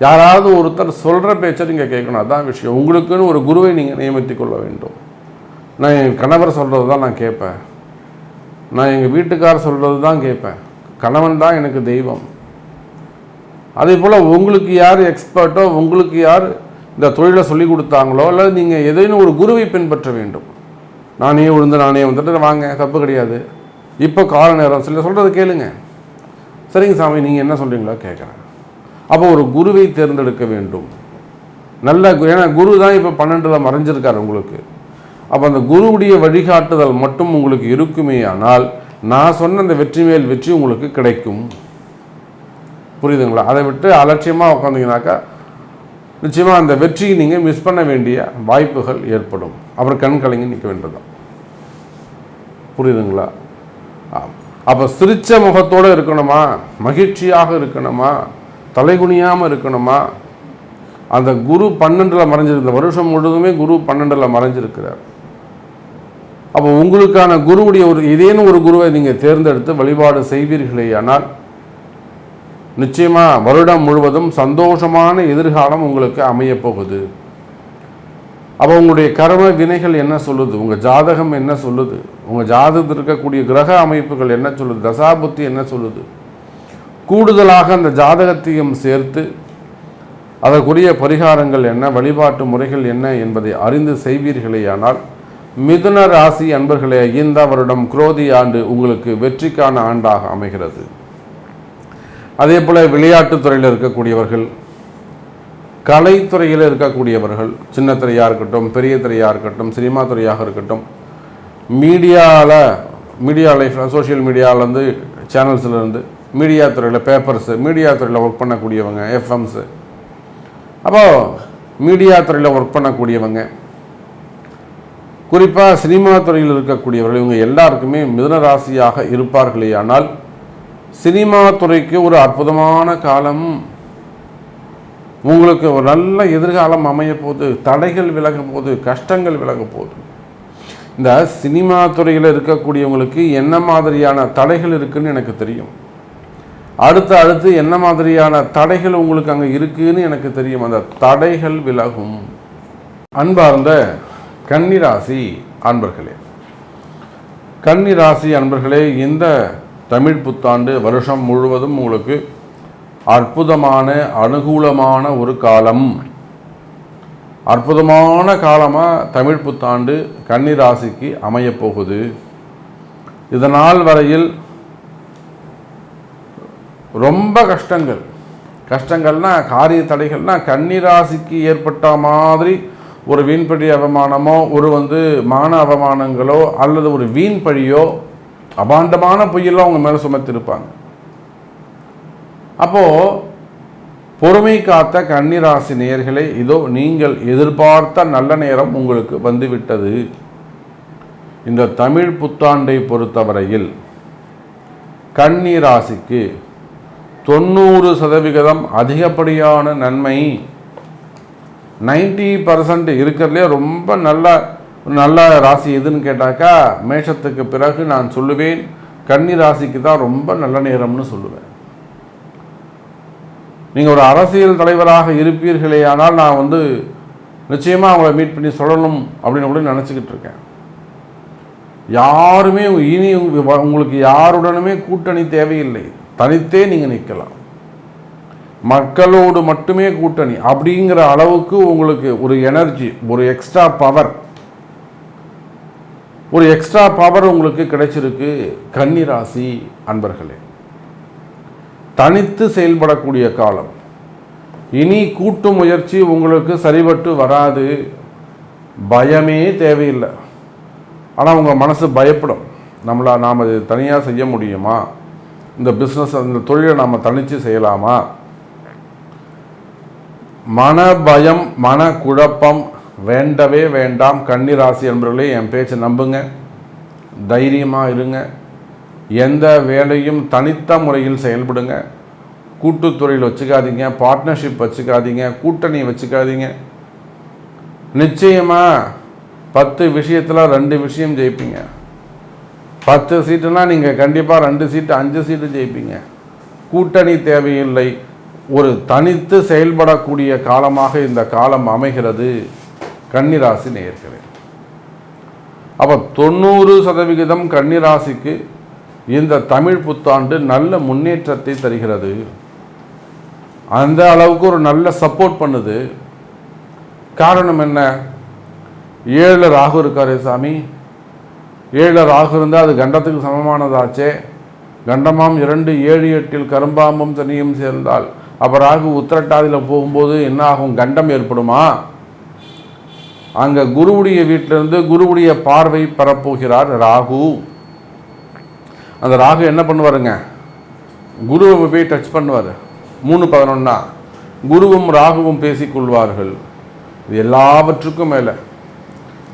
யாராவது ஒருத்தர் சொல்கிற பேச்சை நீங்கள் கேட்கணும், அதான் விஷயம். உங்களுக்குன்னு ஒரு குருவை நீங்கள் நியமித்து கொள்ள வேண்டும். நான் என் கணவர் சொல்கிறது தான் நான் கேட்பேன், நான் எங்கள் வீட்டுக்காரர் சொல்கிறது தான் கேட்பேன், கணவன் தான் எனக்கு தெய்வம். அதே போல் உங்களுக்கு யார் எக்ஸ்பர்ட்டோ, உங்களுக்கு யார் இந்த தொழிலை சொல்லி கொடுத்தாங்களோ, அல்லது நீங்கள் எதையும் ஒரு குருவை பின்பற்ற வேண்டும். நானே வந்துட்டு வாங்க, தப்பு கிடையாது, இப்போ கால நேரம் சொல்கிறது கேளுங்க, சரிங்க சாமி நீங்கள் என்ன சொல்கிறீங்களோ கேட்குறேன். அப்போ ஒரு குருவை தேர்ந்தெடுக்க வேண்டும். நல்ல, ஏன்னா குரு தான் இப்போ 12 மறைஞ்சிருக்கார் உங்களுக்கு. அப்போ அந்த குருவுடைய வழிகாட்டுதல் மட்டும் உங்களுக்கு இருக்குமே ஆனால் நான் சொன்ன அந்த வெற்றி மேல் வெற்றி உங்களுக்கு கிடைக்கும். புரியுதுங்களா? அதை விட்டு அலட்சியமாக உட்காந்திங்கனாக்கா நிச்சயமாக அந்த வெற்றியை நீங்கள் மிஸ் பண்ண வேண்டிய வாய்ப்புகள் ஏற்படும். அப்புறம் கண் கலங்கி நிற்க வேண்டியதுதான். புரியுதுங்களா? அப்போ சிரிச்ச முகத்தோடு இருக்கணுமா, மகிழ்ச்சியாக இருக்கணுமா, தலைகுனியாமல் இருக்கணுமா? அந்த குரு 12 மறைஞ்சிருக்கிற வருஷம் முழுவதுமே குரு 12 மறைஞ்சிருக்கிறார். அப்போ உங்களுக்கான குருவுடைய ஏதேனும் ஒரு குருவை நீங்கள் தேர்ந்தெடுத்து வழிபாடு செய்வீர்களே ஆனால் நிச்சயமாக வருடம் முழுவதும் சந்தோஷமான எதிர்காலம் உங்களுக்கு அமையப்போகுது. அப்போ உங்களுடைய கர்ம வினைகள் என்ன சொல்லுது, உங்கள் ஜாதகம் என்ன சொல்லுது, உங்கள் ஜாதகத்தில் இருக்கக்கூடிய கிரக அமைப்புகள் என்ன சொல்லுது, தசாபுத்தி என்ன சொல்லுது, கூடுதலாக அந்த ஜாதகத்தையும் சேர்த்து அதற்குரிய பரிகாரங்கள் என்ன, வழிபாட்டு முறைகள் என்ன என்பதை அறிந்து செய்வீர்களேயானால் மிதுன ராசி அன்பர்களே, இந்த வருடம் குரோதி ஆண்டு உங்களுக்கு வெற்றிக்கான ஆண்டாக அமைகிறது. அதே போல் விளையாட்டுத்துறையில் இருக்கக்கூடியவர்கள், கலைத்துறையில் இருக்கக்கூடியவர்கள், சின்ன துறையாக இருக்கட்டும், பெரிய துறையாக இருக்கட்டும், சினிமா துறையாக இருக்கட்டும், மீடியா லைஃப், சோஷியல் மீடியாவிலேருந்து, சேனல்ஸ்லேருந்து, மீடியா துறையில், பேப்பர்ஸு, மீடியா துறையில் ஒர்க் பண்ணக்கூடியவங்க, எஃப்எம்ஸு, அப்போது மீடியா துறையில் ஒர்க் பண்ணக்கூடியவங்க, குறிப்பாக சினிமா துறையில் இருக்கக்கூடியவர்கள், இவங்க எல்லாருக்குமே மிதுன ராசியாக இருப்பார்களே. ஆனால் சினிமா துறைக்கு ஒரு அற்புதமான காலம், உங்களுக்கு ஒரு நல்ல எதிர்காலம் அமைய போகுது, தடைகள் விலக போகுது, கஷ்டங்கள் விலக போகுது. இந்த சினிமா துறையில் இருக்கக்கூடியவங்களுக்கு என்ன மாதிரியான தடைகள் இருக்குன்னு எனக்கு தெரியும். அடுத்து என்ன மாதிரியான தடைகள் உங்களுக்கு அங்கே இருக்குன்னு எனக்கு தெரியும். அந்த தடைகள் விலகும். அன்பார்ந்த கன்னிராசி அன்பர்களே, கன்னிராசி அன்பர்களே, இந்த தமிழ் புத்தாண்டு வருஷம் முழுவதும் உங்களுக்கு அற்புதமான அனுகூலமான ஒரு காலம், அற்புதமான காலமாக தமிழ் புத்தாண்டு கன்னிராசிக்கு அமையப்போகுது. இதனால் வரையில் ரொம்ப கஷ்டங்கள்னா காரிய தடைகள்னா கன்னிராசிக்கு ஏற்பட்ட மாதிரி ஒரு வீண்பழி அவமானமோ, ஒரு மான அவமானங்களோ, அல்லது ஒரு வீண் பழியோ, அபாண்டமான பொய்யெல்லாம் அவங்க மேலே சுமத்திருப்பாங்க. அப்போது பொறுமை காத்த கன்னிராசி நேயர்களே, இதோ நீங்கள் எதிர்பார்த்த நல்ல நேரம் உங்களுக்கு வந்துவிட்டது. இந்த தமிழ் புத்தாண்டை பொறுத்தவரையில் கன்னிராசிக்கு 90% அதிகப்படியான நன்மை, 90% இருக்கிறதுலே ரொம்ப நல்ல ராசி எதுன்னு கேட்டாக்கா மேஷத்துக்கு பிறகு நான் சொல்லுவேன் கன்னி ராசிக்கு தான் ரொம்ப நல்ல நேரம்னு சொல்லுவேன். நீங்கள் ஒரு அரசியல் தலைவராக இருப்பீர்களே ஆனால் நான் நிச்சயமாக அவங்கள மீட் பண்ணி சொல்லணும் அப்படின்னு கூட நினச்சிக்கிட்டு இருக்கேன். யாருமே இனி உங்களுக்கு யாருடனுமே கூட்டணி தேவையில்லை, தனித்தே நீங்கள் நிற்கலாம். மக்களோடு மட்டுமே கூட்டணி அப்படிங்கிற அளவுக்கு உங்களுக்கு ஒரு எனர்ஜி, ஒரு எக்ஸ்ட்ரா பவர் உங்களுக்கு கிடைச்சிருக்கு. கன்னிராசி அன்பர்களே, தனித்து செயல்படக்கூடிய காலம். இனி கூட்டு முயற்சி உங்களுக்கு சரிபட்டு வராது, பயமே தேவையில்லை. ஆனால் உங்கள் மனசு பயப்படும், நாம் இது தனியாக செய்ய முடியுமா, இந்த பிஸ்னஸ் இந்த தொழிலை நாம் தனித்து செய்யலாமா, மன பயம் மன குழப்பம் வேண்டவே வேண்டாம். கன்னிராசி என்பவர்களே, என் பேச்சை நம்புங்க, தைரியமாக இருங்க, எந்த வேலையும் தனித்த முறையில் செயல்படுங்க. கூட்டுத்துறையில் வச்சுக்காதீங்க, பார்ட்னர்ஷிப் வச்சுக்காதீங்க, கூட்டணி வச்சுக்காதீங்க. நிச்சயமாக 10 விஷயத்தில் 2 விஷயம் ஜெயிப்பீங்க. 10 சீட்டுனா நீங்கள் கண்டிப்பாக 2 சீட்டு 5 சீட்டு ஜெயிப்பீங்க. கூட்டணி தேவையில்லை, ஒரு தனித்து செயல்படக்கூடிய காலமாக இந்த காலம் அமைகிறது கன்னிராசி நேயர்களே. அப்போ 90% கன்னிராசிக்கு இந்த தமிழ் புத்தாண்டு நல்ல முன்னேற்றத்தை தருகிறது. அந்த அளவுக்கு ஒரு நல்ல சப்போர்ட் பண்ணுது. காரணம் என்ன? 7 ராகு இருக்காரே சாமி, 7 ராகு இருந்தால் அது கண்டத்துக்கு சமமானதாச்சே. கண்டமாம் 2 7 8 கரும்பாம்பும் சனியும் சேர்ந்தால் அப்போ ராகு உத்திரட்டாதியில் போகும்போது என்ன ஆகும்? கண்டம் ஏற்படுமா? அங்கே குருவுடைய வீட்டிலிருந்து குருவுடைய பார்வை பெறப்போகிறார் ராகு. அந்த ராகு என்ன பண்ணுவாருங்க? குருவை போய் டச் பண்ணுவார். 3:11 குருவும் ராகுவும் பேசிக்கொள்வார்கள். இது எல்லாவற்றுக்கும் மேலே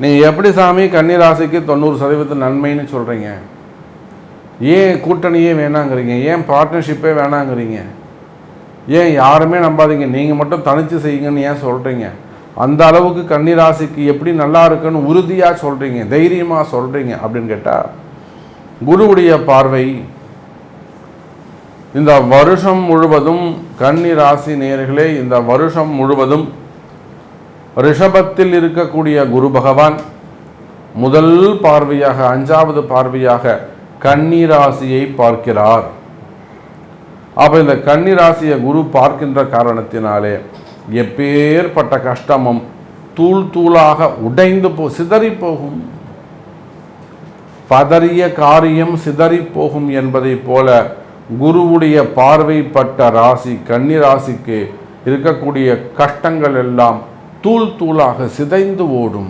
நீங்கள் எப்படி சாமி கன்னிராசிக்கு 90% நன்மைன்னு சொல்கிறீங்க? ஏன் கூட்டணியே வேணாங்கிறீங்க? ஏன் பார்ட்னர்ஷிப்பே வேணாங்கிறீங்க? ஏன் யாருமே நம்பாதீங்க, நீங்கள் மட்டும் தனித்து செய்யுங்கன்னு ஏன் சொல்கிறீங்க? அந்த அளவுக்கு கன்னிராசிக்கு எப்படி நல்லா இருக்குன்னு உறுதியாக சொல்கிறீங்க, தைரியமாக சொல்கிறீங்க அப்படின்னு கேட்டால், குருவுடைய பார்வை இந்த வருஷம் முழுவதும் கன்னிராசி நேயர்களே, இந்த வருஷம் முழுவதும் ரிஷபத்தில் இருக்கக்கூடிய குரு பகவான் முதல் பார்வையாக 5வது பார்வையாக கன்னிராசியை பார்க்கிறார். அப்போ இந்த கன்னிராசியை குரு பார்க்கின்ற காரணத்தினாலே எப்பேற்பட்ட கஷ்டமும் தூள் தூளாக உடைந்து சிதறி போகும். பதறிய காரியம் சிதறி போகும் என்பதை போல குருவுடைய பார்வைப்பட்ட ராசி கன்னிராசிக்கு இருக்கக்கூடிய கஷ்டங்கள் எல்லாம் தூள் தூளாக சிதைந்து ஓடும்.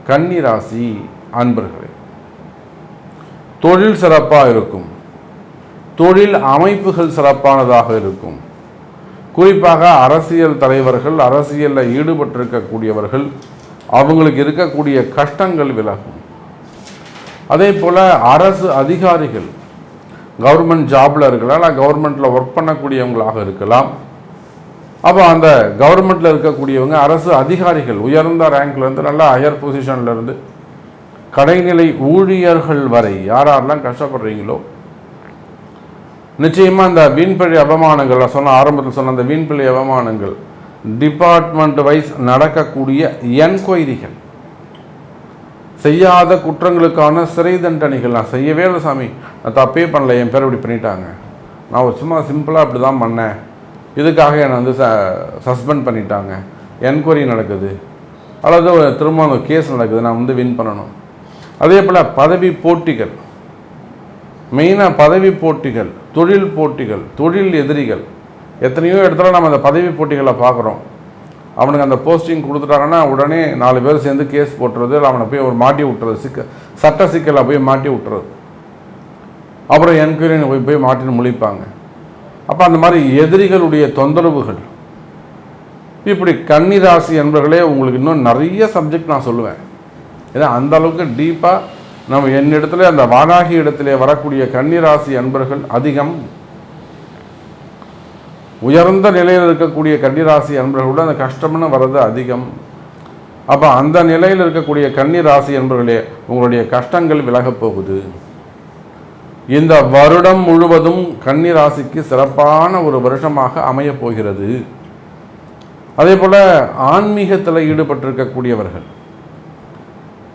கன்னிராசி அன்பர்களே, தொழில் சிறப்பாக இருக்கும், தொழில் அமைப்புகள் சிறப்பானதாக இருக்கும். குறிப்பாக அரசியல் தலைவர்கள், அரசியலில் ஈடுபட்டிருக்கக்கூடியவர்கள், அவங்களுக்கு இருக்கக்கூடிய கஷ்டங்கள் விலகும். அதே போல் அரசு அதிகாரிகள், கவர்மெண்ட் ஜாபில் இருக்கலாம், இல்லை கவர்மெண்ட்டில் ஒர்க் பண்ணக்கூடியவங்களாக இருக்கலாம். அப்போ அந்த கவர்மெண்ட்டில் இருக்கக்கூடியவங்க, அரசு அதிகாரிகள், உயர்ந்த ரேங்க்லேருந்து நல்ல ஹையர் பொசிஷன்லேருந்து கடைநிலை ஊழியர்கள் வரை யாரெல்லாம் கஷ்டப்படுறீங்களோ, நிச்சயமாக அந்த வீண்பழி அவமானங்கள் ஆரம்பத்தில் சொன்ன அந்த வீண்பழி அவமானங்கள், டிபார்ட்மெண்ட் வைஸ் நடக்கக்கூடிய என்கொயரிகள், செய்யாத குற்றங்களுக்கான சிறை தண்டனைகள், நான் செய்யவே இல்லை சாமி, நான் தப்பே பண்ணல, என் பேர் இப்படி பண்ணிட்டாங்க, நான் சும்மா சிம்பிளாக அப்படி தான் பண்ணேன், இதுக்காக என்னை வந்து சஸ்பெண்ட் பண்ணிட்டாங்க, என்கொயரி நடக்குது, அல்லது திரும்ப ஒரு கேஸ் நடக்குது, நான் வந்து வின் பண்ணணும். அதே போல் பதவி போட்டிகள், மெயினாக பதவி போட்டிகள், தொழில் போட்டிகள், தொழில் எதிரிகள், எத்தனையோ இடத்துல நம்ம அந்த பதவி போட்டிகளை பார்க்குறோம். அவனுக்கு அந்த போஸ்டிங் கொடுத்துட்டாங்கன்னா உடனே 4 பேர் சேர்ந்து கேஸ் போட்டுறது, இல்லை அவனை போய் ஒரு மாட்டி விட்டுறது, சட்ட சிக்கலை போய் மாட்டி விட்டுறது, அப்புறம் என்கொயரி போய் மாட்டின்னு முழிப்பாங்க. அப்போ அந்த மாதிரி எதிரிகளுடைய தொந்தரவுகள், இப்படி கன்னிராசி என்பர்களே உங்களுக்கு இன்னும் நிறைய சப்ஜெக்ட் நான் சொல்லுவேன். ஏன்னா அந்த அளவுக்கு டீப்பாக நம்ம என்னிடத்துல அந்த வாராகி இடத்திலே வரக்கூடிய கன்னிராசி அன்பர்கள் அதிகம். உயர்ந்த நிலையில் இருக்கக்கூடிய கன்னிராசி அன்பர்களோட அந்த கஷ்டம்னு வர்றது அதிகம். அப்போ அந்த நிலையில் இருக்கக்கூடிய கன்னிராசி அன்பர்களே, உங்களுடைய கஷ்டங்கள் விலகப் போகுது. இந்த வருடம் முழுவதும் கன்னிராசிக்கு சிறப்பான ஒரு வருஷமாக அமையப் போகிறது. அதே போல் ஆன்மீகத்தில் ஈடுபட்டிருக்கக்கூடியவர்கள்,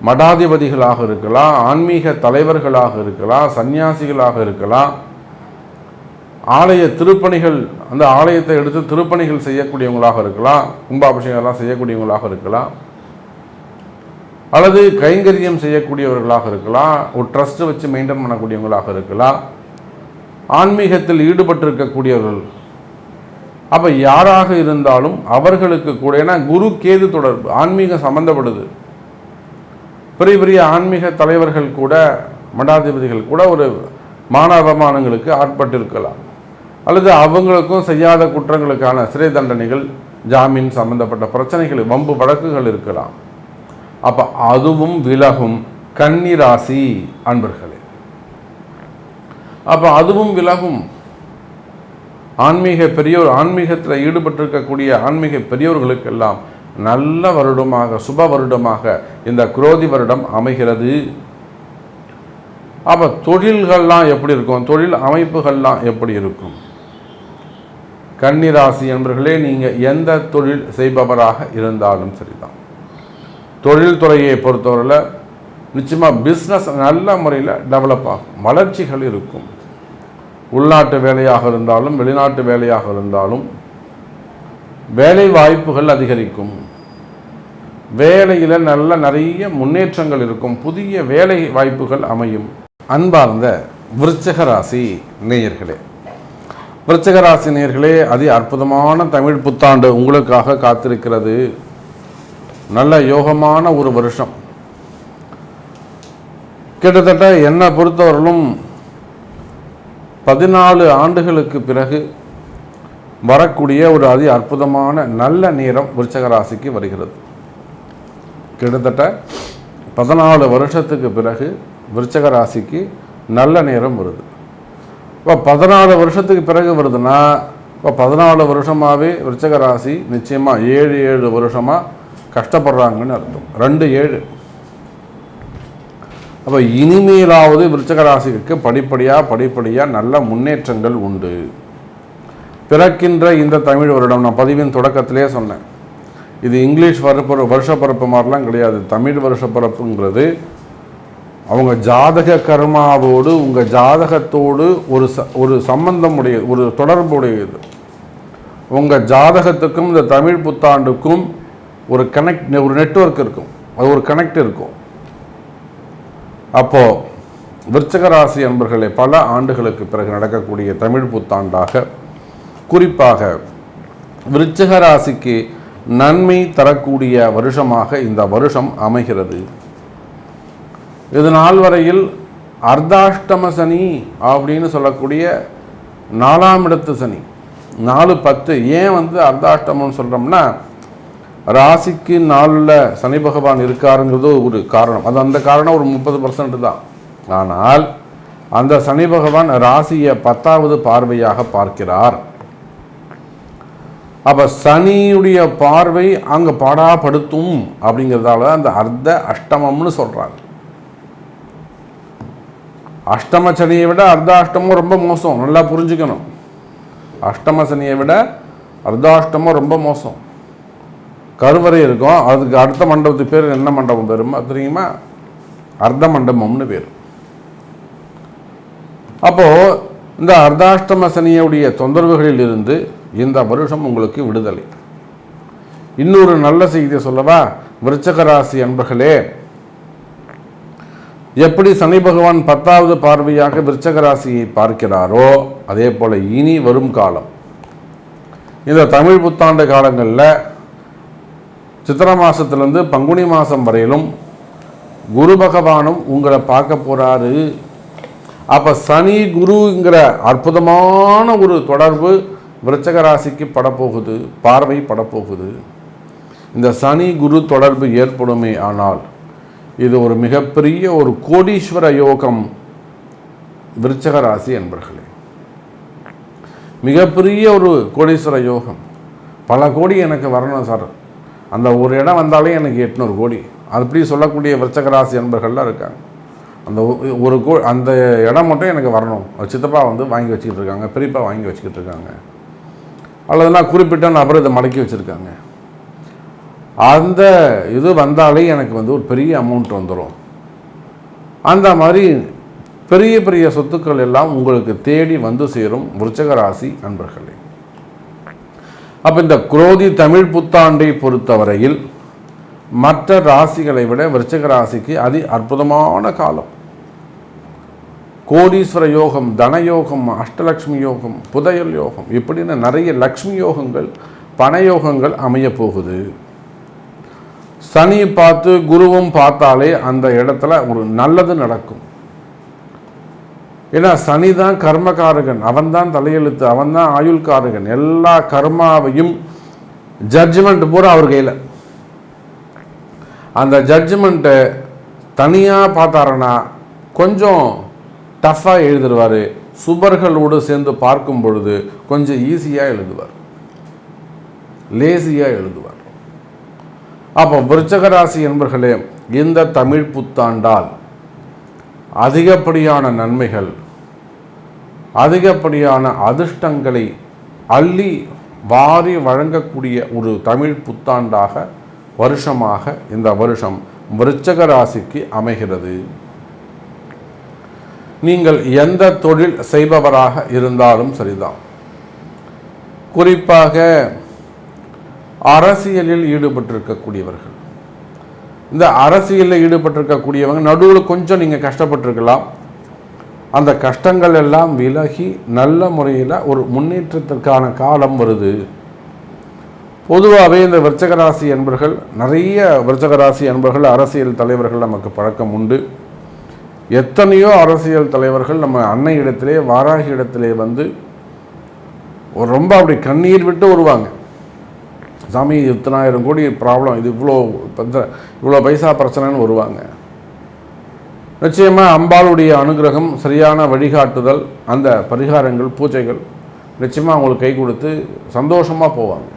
மடாதிபதிகளாக இருக்கலாம், ஆன்மீக தலைவர்களாக இருக்கலாம், சன்னியாசிகளாக இருக்கலாம், ஆலய திருப்பணிகள், அந்த ஆலயத்தை எடுத்து திருப்பணிகள் செய்யக்கூடியவங்களாக இருக்கலாம், கும்பாபிஷேகம்லாம் செய்யக்கூடியவங்களாக இருக்கலாம், அல்லது கைங்கரியம் செய்யக்கூடியவர்களாக இருக்கலாம், ஒரு ட்ரஸ்ட்டு வச்சு மெயின்டைன் பண்ணக்கூடியவங்களாக இருக்கலாம், ஆன்மீகத்தில் ஈடுபட்டிருக்கக்கூடியவர்கள். அப்போ யாராக இருந்தாலும் அவர்களுக்கு கூட, ஏன்னா குரு கேது தொடர்பு ஆன்மீகம் சம்மந்தப்படுது. பெரிய பெரிய ஆன்மீக தலைவர்கள் கூட, மடாதிபதிகள் கூட ஒரு மான அவமானங்களுக்கு ஆட்பட்டிருக்கலாம், அல்லது அவங்களுக்கும் செய்யாத குற்றங்களுக்கான சிறை தண்டனைகள், ஜாமீன் சம்பந்தப்பட்ட பிரச்சனைகள், வம்பு வழக்குகள் இருக்கலாம். அப்போ அதுவும் விலகும் கன்னிராசி அன்பர்களே. அப்போ அதுவும் விலகும். ஆன்மீக பெரியோர், ஆன்மீகத்தில் ஈடுபட்டிருக்கக்கூடிய ஆன்மீக பெரியோர்களுக்கெல்லாம் நல்ல வருடமாக, சுப வருடமாக இந்த குரோதி வருடம் அமைகிறது. அப்போ தொழில்கள்லாம் எப்படி இருக்கும், தொழில் அமைப்புகள்லாம் எப்படி இருக்கும்? கன்னிராசி என்பர்களே, நீங்கள் எந்த தொழில் செய்பவராக இருந்தாலும் சரிதான், தொழில்துறையை பொறுத்தவரையில் நிச்சயமாக பிஸ்னஸ் நல்ல முறையில் டெவலப் ஆகும், வளர்ச்சிகள் இருக்கும். உள்நாட்டு வேலையாக இருந்தாலும் வெளிநாட்டு வேலையாக இருந்தாலும் வேலை வாய்ப்புகள் அதிகரிக்கும், வேலையில் நிறைய முன்னேற்றங்கள் இருக்கும், புதிய வேலை வாய்ப்புகள் அமையும். அன்பார்ந்த விருச்சிக ராசி நேயர்களே, விருச்சிக ராசி நேயர்களே, அதி அற்புதமான தமிழ் புத்தாண்டு உங்களுக்காக காத்திருக்கிறது. நல்ல யோகமான ஒரு வருஷம். கிட்டத்தட்ட என்னை பொறுத்தவரையிலும் 14 ஆண்டுகளுக்கு பிறகு வரக்கூடிய ஒரு அதி அற்புதமான நல்ல நேரம் விருச்சிக ராசிக்கு வருகிறது. கிட்டத்தட்ட 14 வருஷத்துக்கு பிறகு விருச்சிக ராசிக்கு நல்ல நேரம் வருது. இப்போ 14 வருஷத்துக்கு பிறகு வருதுன்னா, இப்போ 14 வருஷமாகவே விருச்சிக ராசி நிச்சயமாக 7 வருஷமாக கஷ்டப்படுறாங்கன்னு அர்த்தம். 2-7. அப்போ இனிமேலாவது விருச்சிக ராசிக்கு படிப்படியாக நல்ல முன்னேற்றங்கள் உண்டு. பிறக்கின்ற இந்த தமிழ் வருடம், நான் பதிவின் தொடக்கத்திலே சொன்னேன், இது இங்கிலீஷ் வருஷப்பிறப்பு மாதிரிலாம் கிடையாது. தமிழ் வருஷப்பிறப்புங்கிறது அவங்க ஜாதக கர்மாவோடு உங்கள் ஜாதகத்தோடு ஒரு சம்பந்தம் உடையது, ஒரு தொடர்புடையது. உங்கள் ஜாதகத்துக்கும் இந்த தமிழ் புத்தாண்டுக்கும் ஒரு நெட்வொர்க் இருக்கும், அது ஒரு கனெக்ட் இருக்கும். அப்போது விருச்சிக ராசி அன்பர்களே, பல ஆண்டுகளுக்கு பிறகு நடக்கக்கூடிய தமிழ் புத்தாண்டாக, குறிப்பாக விருச்சிக ராசிக்கு நன்மை தரக்கூடிய வருஷமாக இந்த வருஷம் அமைகிறது. இது நாள் வரையில் அர்த்தாஷ்டம சனி அப்படின்னு சொல்லக்கூடிய 4ஆம் இடத்து சனி, 4-10. ஏன் அர்த்தாஷ்டமம்னு சொல்கிறோம்னா, ராசிக்கு 4ல் சனி பகவான் இருக்காருங்கிறது ஒரு காரணம். அந்த காரணம் ஒரு 30% தான். ஆனால் அந்த சனி பகவான் ராசியை 10வது பார்வையாக பார்க்கிறார். அப்போ சனியுடைய பார்வை அங்கே பாடாப்படுத்தும் அப்படிங்கிறதால அந்த அர்த்த அஷ்டமம்னு சொல்கிறாங்க. அஷ்டம சனியை விட அர்த்தாஷ்டமம் ரொம்ப மோசம், நல்லா புரிஞ்சுக்கணும். அஷ்டம சனியை விட அர்த்தாஷ்டமம் ரொம்ப மோசம். கருவறை இருக்கும், அதுக்கு அடுத்த மண்டபத்துக்கு பேர் என்ன மண்டபம் பேருமா தெரியுமா? அர்த்த மண்டபம்னு பேர். அப்போது இந்த அர்த்தாஷ்டம சனியுடைய தொந்தரவுகளில் இருந்து இந்த வருஷம் உங்களுக்கு விடுதலை. இன்னொரு நல்ல செய்தியை சொல்லவா? விருச்சிக ராசி அன்பர்களே, எப்படி சனி பகவான் 10வது பார்வையாக விருச்சிக ராசியை பார்க்கிறாரோ, அதே போல இனி வரும் காலம், இந்த தமிழ் புத்தாண்டு காலங்களில் சித்திரை மாதத்துலேருந்து பங்குனி மாதம் வரையிலும் குரு பகவானும் உங்களை பார்க்க போகிறாரு. அப்போ சனி குருங்கிற அற்புதமான ஒரு தொடர்பு விருச்சிக ராசிக்கு படப்போகுது, பார்வை படப்போகுது. இந்த சனி குரு தொடர்பு ஏற்படுமே ஆனால் இது ஒரு மிகப்பெரிய ஒரு கோடீஸ்வர யோகம் விருச்சிக ராசி என்பர்களே. மிகப்பெரிய ஒரு கோடீஸ்வர யோகம். பல கோடி எனக்கு வரணும் சார், அந்த ஒரு இடம் வந்தாலே எனக்கு 800 கோடி, அப்படி சொல்லக்கூடிய விருச்சிக ராசி என்பர்கள்லாம் இருக்காங்க. அந்த இடம் மட்டும் எனக்கு வரணும், சித்தப்பா வாங்கி வச்சுக்கிட்டு இருக்காங்க, பெரியப்பா வாங்கி வச்சுக்கிட்டு இருக்காங்க, அல்லதுனா குறிப்பிட்ட நபர் இதை மடக்கி வச்சுருக்காங்க. அந்த இது வந்தாலே எனக்கு ஒரு பெரிய அமௌண்ட் வந்துடும். அந்த மாதிரி பெரிய பெரிய சொத்துக்கள் எல்லாம் உங்களுக்கு தேடி சேரும் விருச்சிக ராசி அன்பர்களே. அப்போ இந்த குரோதி தமிழ் புத்தாண்டை பொறுத்தவரையில் மற்ற ராசிகளை விட விருச்சிக ராசிக்கு அதி அற்புதமான காலம். கோடீஸ்வர யோகம், தனயோகம், அஷ்டலக்ஷ்மி யோகம், புதையல் யோகம், இப்படின்னு நிறைய லக்ஷ்மி யோகங்கள், பணயோகங்கள் அமைய போகுது. சனி பார்த்து குருவும் பார்த்தாலே அந்த இடத்துல ஒரு நல்லது நடக்கும். ஏன்னா சனி தான் கர்மகாரகன், அவன்தான் தலையெழுத்து, அவன்தான் ஆயுள்காரகன். எல்லா கர்மாவையும் ஜட்ஜ்மெண்ட் பூரா அவர் கையில். அந்த ஜட்ஜ்மெண்ட்டை தனியாக பார்த்தாருன்னா கொஞ்சம் டஃப்பாக எழுதிடுவார். சுபர்களோடு சேர்ந்து பார்க்கும் பொழுது கொஞ்சம் ஈஸியாக எழுதுவார், லேசியாக எழுதுவார். அப்போ விருச்சிக ராசி என்பர்களே, இந்த தமிழ் புத்தாண்டால் அதிகப்படியான நன்மைகள், அதிகப்படியான அதிர்ஷ்டங்களை அள்ளி வாரி வழங்கக்கூடிய ஒரு தமிழ் புத்தாண்டாக வருஷமாக இந்த வருஷம் விருச்சிக ராசிக்கு அமைகிறது. நீங்கள் எந்த தொழில் செய்பவராக இருந்தாலும் சரிதான், குறிப்பாக அரசியலில் ஈடுபட்டிருக்கக்கூடியவர்கள், இந்த அரசியலில் ஈடுபட்டிருக்கக்கூடியவங்க நடுவில் கொஞ்சம் நீங்கள் கஷ்டப்பட்டிருக்கலாம். அந்த கஷ்டங்கள் எல்லாம் விலகி நல்ல முறையில் ஒரு முன்னேற்றத்திற்கான காலம் வருது. பொதுவாகவே இந்த விருச்சிக ராசி என்பர்கள், நிறைய விருச்சிக ராசி என்பர்கள் அரசியல் தலைவர்கள் நமக்கு பழக்கம் உண்டு. எத்தனையோ அரசியல் தலைவர்கள் நம்ம அன்னை இடத்திலே, வாராகி இடத்திலே வந்து ரொம்ப அப்படி கண்ணீர் விட்டு வருவாங்க. சாமி, இத்தனாயிரம் கோடி ப்ராப்ளம், இது இவ்வளோ பைசா பிரச்சனைன்னு வருவாங்க. நிச்சயமாக அம்பாளுடைய அனுகிரகம், சரியான வழிகாட்டுதல், அந்த பரிகாரங்கள், பூஜைகள் நிச்சயமாக அவங்களுக்கு கை கொடுத்து சந்தோஷமாக போவாங்க.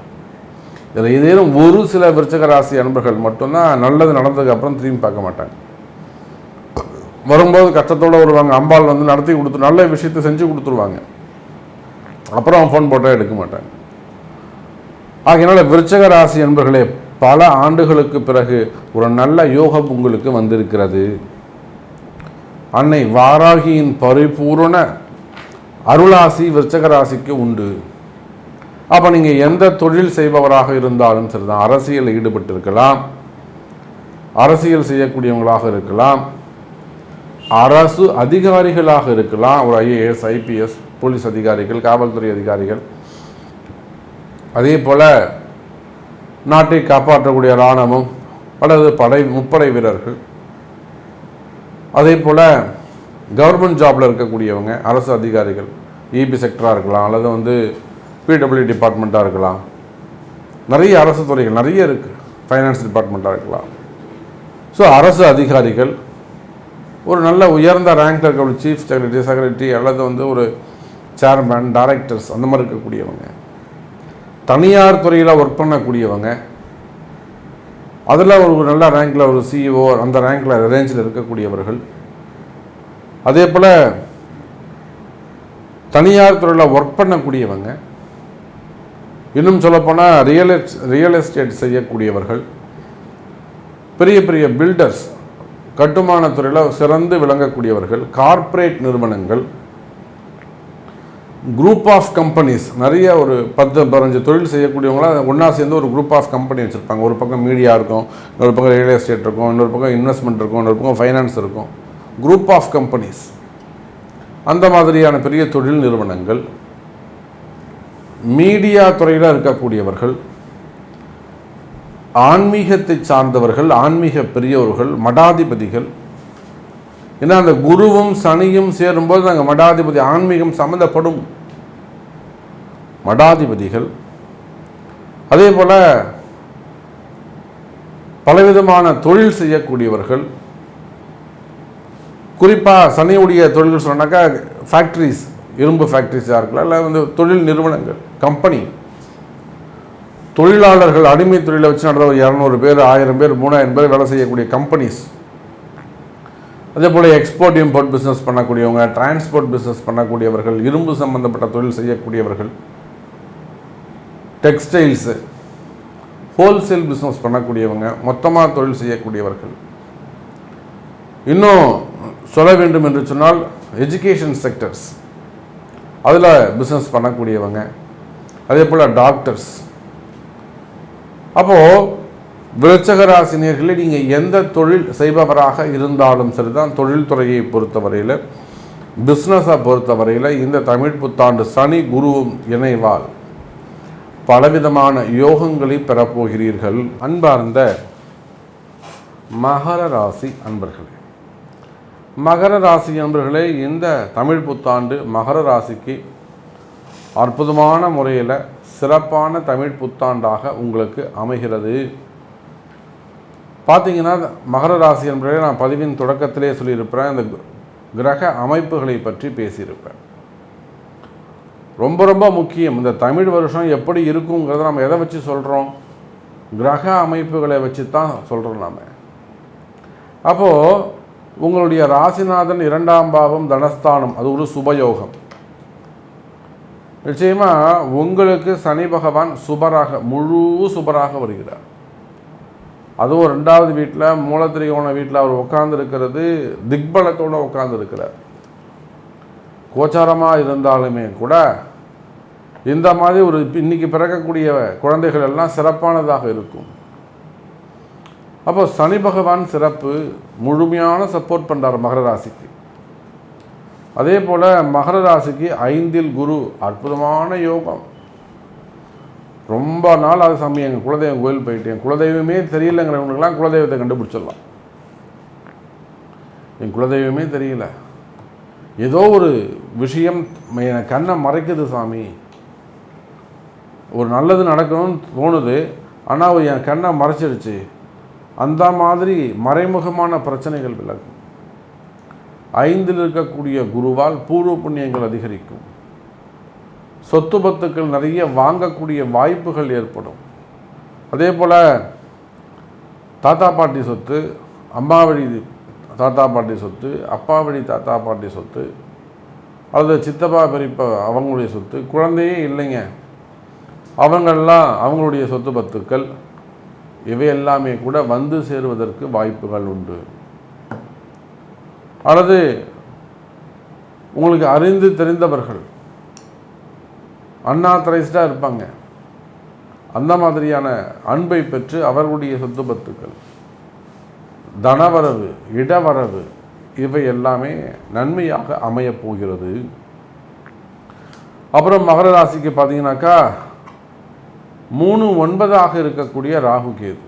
இதில் ஏதேனும் ஒரு சில விருச்சிக ராசி அன்பர்கள் மட்டும்தான் நல்லது நடந்ததுக்கு அப்புறம் திரும்பி பார்க்க மாட்டாங்க. வரும்போது கஷ்டத்தோடு வருவாங்க. அம்பாள் வந்து நடத்தி கொடுத்து நல்ல விஷயத்தை செஞ்சு கொடுத்துருவாங்க. அப்புறம் ஃபோன் போட்டால் எடுக்க மாட்டாங்க. ஆகையினால விருச்சிக ராசி அன்பர்களே, பல ஆண்டுகளுக்கு பிறகு ஒரு நல்ல யோகம் உங்களுக்கு வந்திருக்கிறது. அன்னை வாராகியின் பரிபூரண அருளாசி விருச்சிக ராசிக்கு உண்டு. அப்போ நீங்கள் எந்த தொழில் செய்பவராக இருந்தாலும் சரிதான், அரசியலில் ஈடுபட்டிருக்கலாம், அரசியல் செய்யக்கூடியவங்களாக இருக்கலாம், அரசு அதிகாரிகளாக இருக்கலாம், ஒரு IAS, IPS, போலீஸ் அதிகாரிகள், காவல்துறை அதிகாரிகள், அதே போல் நாட்டை காப்பாற்றக்கூடிய இராணுவம் அல்லது முப்படை வீரர்கள், அதே போல் கவர்மெண்ட் ஜாபில் இருக்கக்கூடியவங்க, அரசு அதிகாரிகள், EB செக்டராக இருக்கலாம், அல்லது வந்து PWD டிபார்ட்மெண்ட்டாக இருக்கலாம், நிறைய அரசு துறைகள் நிறைய இருக்குது, ஃபைனான்ஸ் டிபார்ட்மெண்ட்டாக இருக்கலாம். ஸோ அரசு அதிகாரிகள், ஒரு நல்ல உயர்ந்த ரேங்க்ல இருக்கக்கூடிய சீஃப் செக்ரட்டரி அல்லது வந்து ஒரு சேர்மேன், டைரக்டர்ஸ், அந்த மாதிரி இருக்கக்கூடியவங்க, தனியார் துறையில் ஒர்க் பண்ணக்கூடியவங்க, அதில் ஒரு நல்ல ரேங்கில் ஒரு CEO, அந்த ரேங்கில் ரேஞ்சில் இருக்கக்கூடியவர்கள், அதே போல் தனியார் துறையில் ஒர்க் பண்ணக்கூடியவங்க, இன்னும் சொல்லப்போனால் ரியல் எஸ்டேட் செய்யக்கூடியவர்கள், பெரிய பெரிய பில்டர்ஸ், கட்டுமான துறையில் சிறந்து விளங்கக்கூடியவர்கள், கார்ப்பரேட் நிறுவனங்கள், குரூப் ஆஃப் கம்பெனிஸ், நிறைய ஒரு 10-15 தொழில் செய்யக்கூடியவங்களாம் ஒன்றா சேர்ந்து ஒரு குரூப் ஆஃப் கம்பெனி வச்சுருப்பாங்க. ஒரு பக்கம் மீடியா இருக்கும், இன்னொரு பக்கம் ரியல் எஸ்டேட் இருக்கும், இன்னொரு பக்கம் இன்வெஸ்ட்மெண்ட் இருக்கும், இன்னொரு பக்கம் ஃபைனான்ஸ் இருக்கும், குரூப் ஆஃப் கம்பெனிஸ், அந்த மாதிரியான பெரிய தொழில் நிறுவனங்கள், மீடியா துறையில் இருக்கக்கூடியவர்கள், ஆன்மீகத்தை சார்ந்தவர்கள், ஆன்மீக பெரியவர்கள், மடாதிபதிகள். ஏன்னா அந்த குருவும் சனியும் சேரும்போது நாங்கள் மடாதிபதி, ஆன்மீகம் சம்மந்தப்படும் மடாதிபதிகள், அதே போல் பலவிதமான தொழில் செய்யக்கூடியவர்கள். குறிப்பாக சனியுடைய தொழில் சொன்னாக்கா ஃபேக்ட்ரிஸ், இரும்பு ஃபேக்ட்ரிஸாக இருக்கலாம், இல்லை வந்து தொழில் நிறுவனங்கள், கம்பெனி, தொழிலாளர்கள், அடிமை தொழிலை வச்சு நடந்த ஒரு 200 பேர், 1000 பேர், 3000 பேர் வேலை செய்யக்கூடிய கம்பெனிஸ். அதே போல் எக்ஸ்போர்ட் இம்போர்ட் பிஸ்னஸ் பண்ணக்கூடியவங்க, டிரான்ஸ்போர்ட் பிஸ்னஸ் பண்ணக்கூடியவர்கள், இரும்பு சம்பந்தப்பட்ட தொழில் செய்யக்கூடியவர்கள், டெக்ஸ்டைல்ஸு, ஹோல்சேல் பிஸ்னஸ் பண்ணக்கூடியவங்க, மொத்தமாக தொழில் செய்யக்கூடியவர்கள். இன்னும் சொல்ல வேண்டும் என்று சொன்னால் எஜுகேஷன் செக்டர்ஸ், அதில் பிஸ்னஸ் பண்ணக்கூடியவங்க, அதே போல் டாக்டர்ஸ். அப்போது விருச்சிக ராசினியர்களே, நீங்கள் எந்த தொழில் செய்பவராக இருந்தாலும் சரிதான், தொழில்துறையை பொறுத்தவரையில், பிஸ்னஸை பொறுத்தவரையில் இந்த தமிழ் புத்தாண்டு சனி குருவும் இணைவால் பலவிதமான யோகங்களை பெறப்போகிறீர்கள். அன்பார்ந்த மகர ராசி அன்பர்களே, மகர ராசி அன்பர்களே, இந்த தமிழ் புத்தாண்டு மகர ராசிக்கு அற்புதமான முறையில் சிறப்பான தமிழ் புத்தாண்டாக உங்களுக்கு அமைகிறது. பார்த்தீங்கன்னா மகர ராசி என்பதை நான் பதிவின் தொடக்கத்திலே சொல்லியிருப்பேன். இந்த கிரக அமைப்புகளை பற்றி பேசியிருப்பேன். ரொம்ப ரொம்ப முக்கியம். இந்த தமிழ் வருஷம் எப்படி இருக்குங்கிறத நம்ம எதை வச்சு சொல்கிறோம்? கிரக அமைப்புகளை வச்சு தான் சொல்கிறோம் நாம். அப்போது உங்களுடைய ராசிநாதன் 2ஆம் பாவம் தனஸ்தானம், அது ஒரு சுபயோகம். நிச்சயமாக உங்களுக்கு சனி பகவான் சுபராக, முழு சுபராக வருகிறார். அதுவும் 2வது வீட்டில் மூலத்திரிகோண வீட்டில் அவர் உட்கார்ந்து இருக்கிறது திக்பலத்தோடு உட்கார்ந்து இருக்கிறார். கோச்சாரமாக இருந்தாலுமே கூட இந்த மாதிரி ஒரு இன்னைக்கு பிறக்கக்கூடிய குழந்தைகள் எல்லாம் சிறப்பானதாக இருக்கும். அப்போ சனி பகவான் சிறப்பு, முழுமையான சப்போர்ட் பண்ணுறார் மகர ராசிக்கு. அதே போல் மகர ராசிக்கு 5ல் குரு, அற்புதமான யோகம். ரொம்ப நாள் அது சாமி எங்கள் குலதெய்வம் கோயில் போயிட்டேன், குலதெய்வமே தெரியலங்கிறவங்களுக்கெல்லாம் குலதெய்வத்தை கண்டுபிடிச்சிடலாம். என் குலதெய்வமே தெரியல, ஏதோ ஒரு விஷயம் என் கண்ணை மறைக்குது சாமி, ஒரு நல்லது நடக்கணும்னு தோணுது ஆனால் என் கண்ணை மறைச்சிருச்சு, அந்த மாதிரி மறைமுகமான பிரச்சனைகள் விலகும். 5ல் இருக்கக்கூடிய குருவால் பூர்வ புண்ணியங்கள் அதிகரிக்கும். சொத்து பத்துக்கள் நிறைய வாங்கக்கூடிய வாய்ப்புகள் ஏற்படும். அதே போல் தாத்தா பாட்டி சொத்து, அம்மா வழி தாத்தா பாட்டி சொத்து, அப்பா வழி தாத்தா பாட்டி சொத்து, அல்லது சித்தப்பா பெரியப்பா அவங்களுடைய சொத்து, குழந்தையே இல்லைங்க அவங்களெல்லாம் அவங்களுடைய சொத்து பத்துக்கள், இவை எல்லாமே கூட வந்து சேருவதற்கு வாய்ப்புகள் உண்டு. அல்லது உங்களுக்கு அறிந்து தெரிந்தவர்கள் அன்ஆத்தரைஸ்டாக இருப்பாங்க, அந்த மாதிரியான அன்பை பெற்று அவர்களுடைய சொத்து பத்துக்கள், தனவரவு, இடவரவு, இவை எல்லாமே நன்மையாக அமையப் போகிறது. அப்புறம் மகர ராசிக்கு பார்த்தீங்கன்னாக்கா 3, 9 இருக்கக்கூடிய ராகு கேது,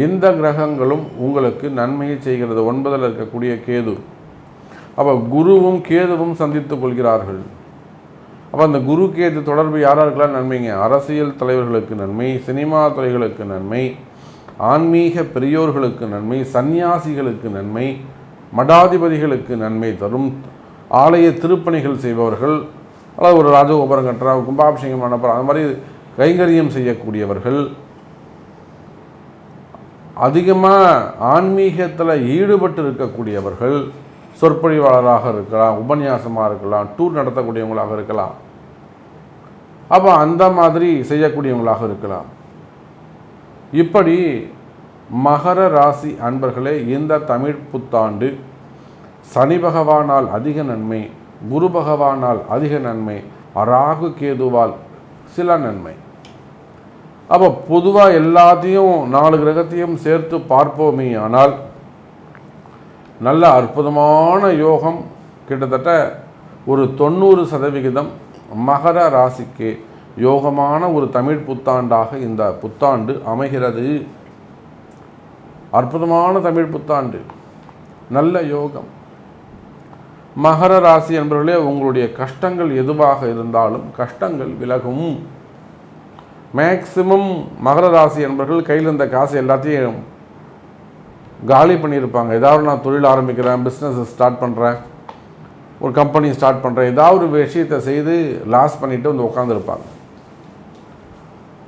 இந்த கிரகங்களும் உங்களுக்கு நன்மையை செய்கிறது. 9ல் இருக்கக்கூடிய கேது, அப்போ குருவும் கேதுவும் சந்தித்து கொள்கிறார்கள். அப்போ அந்த குரு கேது தொடர்பு யாராருக்கெல்லாம் நன்மைங்க? அரசியல் தலைவர்களுக்கு நன்மை, சினிமா துறைகளுக்கு நன்மை, ஆன்மீக பெரியோர்களுக்கு நன்மை, சந்நியாசிகளுக்கு நன்மை, மடாதிபதிகளுக்கு நன்மை தரும். ஆலய திருப்பணிகள் செய்பவர்கள், அதாவது ஒரு ராஜகோபுரம் கட்டுறா, கும்பாபிஷேகம் பண்ணப்போற, அந்த மாதிரி கைங்கரியம் செய்யக்கூடியவர்கள், அதிகமாக ஆன்மீகத்தில் ஈடுபட்டு இருக்கக்கூடியவர்கள், சொற்பொழிவாளராக இருக்கலாம், உபன்யாசமாக இருக்கலாம், டூர் நடத்தக்கூடியவங்களாக இருக்கலாம், அப்போ அந்த மாதிரி செய்யக்கூடியவங்களாக இருக்கலாம். இப்படி மகர ராசி அன்பர்களே, இந்த தமிழ் புத்தாண்டு சனி பகவானால் அதிக நன்மை, குரு பகவானால் அதிக நன்மை, ராகு கேதுவால் சில நன்மை. அப்போ பொதுவாக எல்லாத்தையும் 4 கிரகத்தையும் சேர்த்து பார்ப்போமே ஆனால் நல்ல அற்புதமான யோகம், கிட்டத்தட்ட ஒரு 90% மகர ராசிக்கு யோகமான ஒரு தமிழ் புத்தாண்டாக இந்த புத்தாண்டு அமைகிறது. அற்புதமான தமிழ் புத்தாண்டு, நல்ல யோகம். மகர ராசி என்பவர்களே, உங்களுடைய கஷ்டங்கள் எதுவாக இருந்தாலும் கஷ்டங்கள் விலகும். மேக்சிமம் மகர ராசி என்பவர்கள் கையில் இருந்த காசு எல்லாத்தையும் காலி பண்ணியிருப்பாங்க. ஏதாவது நான் தொழில் ஆரம்பிக்கிறேன், பிஸ்னஸ் ஸ்டார்ட் பண்ணுறேன், ஒரு கம்பெனி ஸ்டார்ட் பண்ணுறேன், ஏதாவது ஒரு விஷயத்தை செய்து லாஸ் பண்ணிவிட்டு வந்து உட்காந்துருப்பாங்க.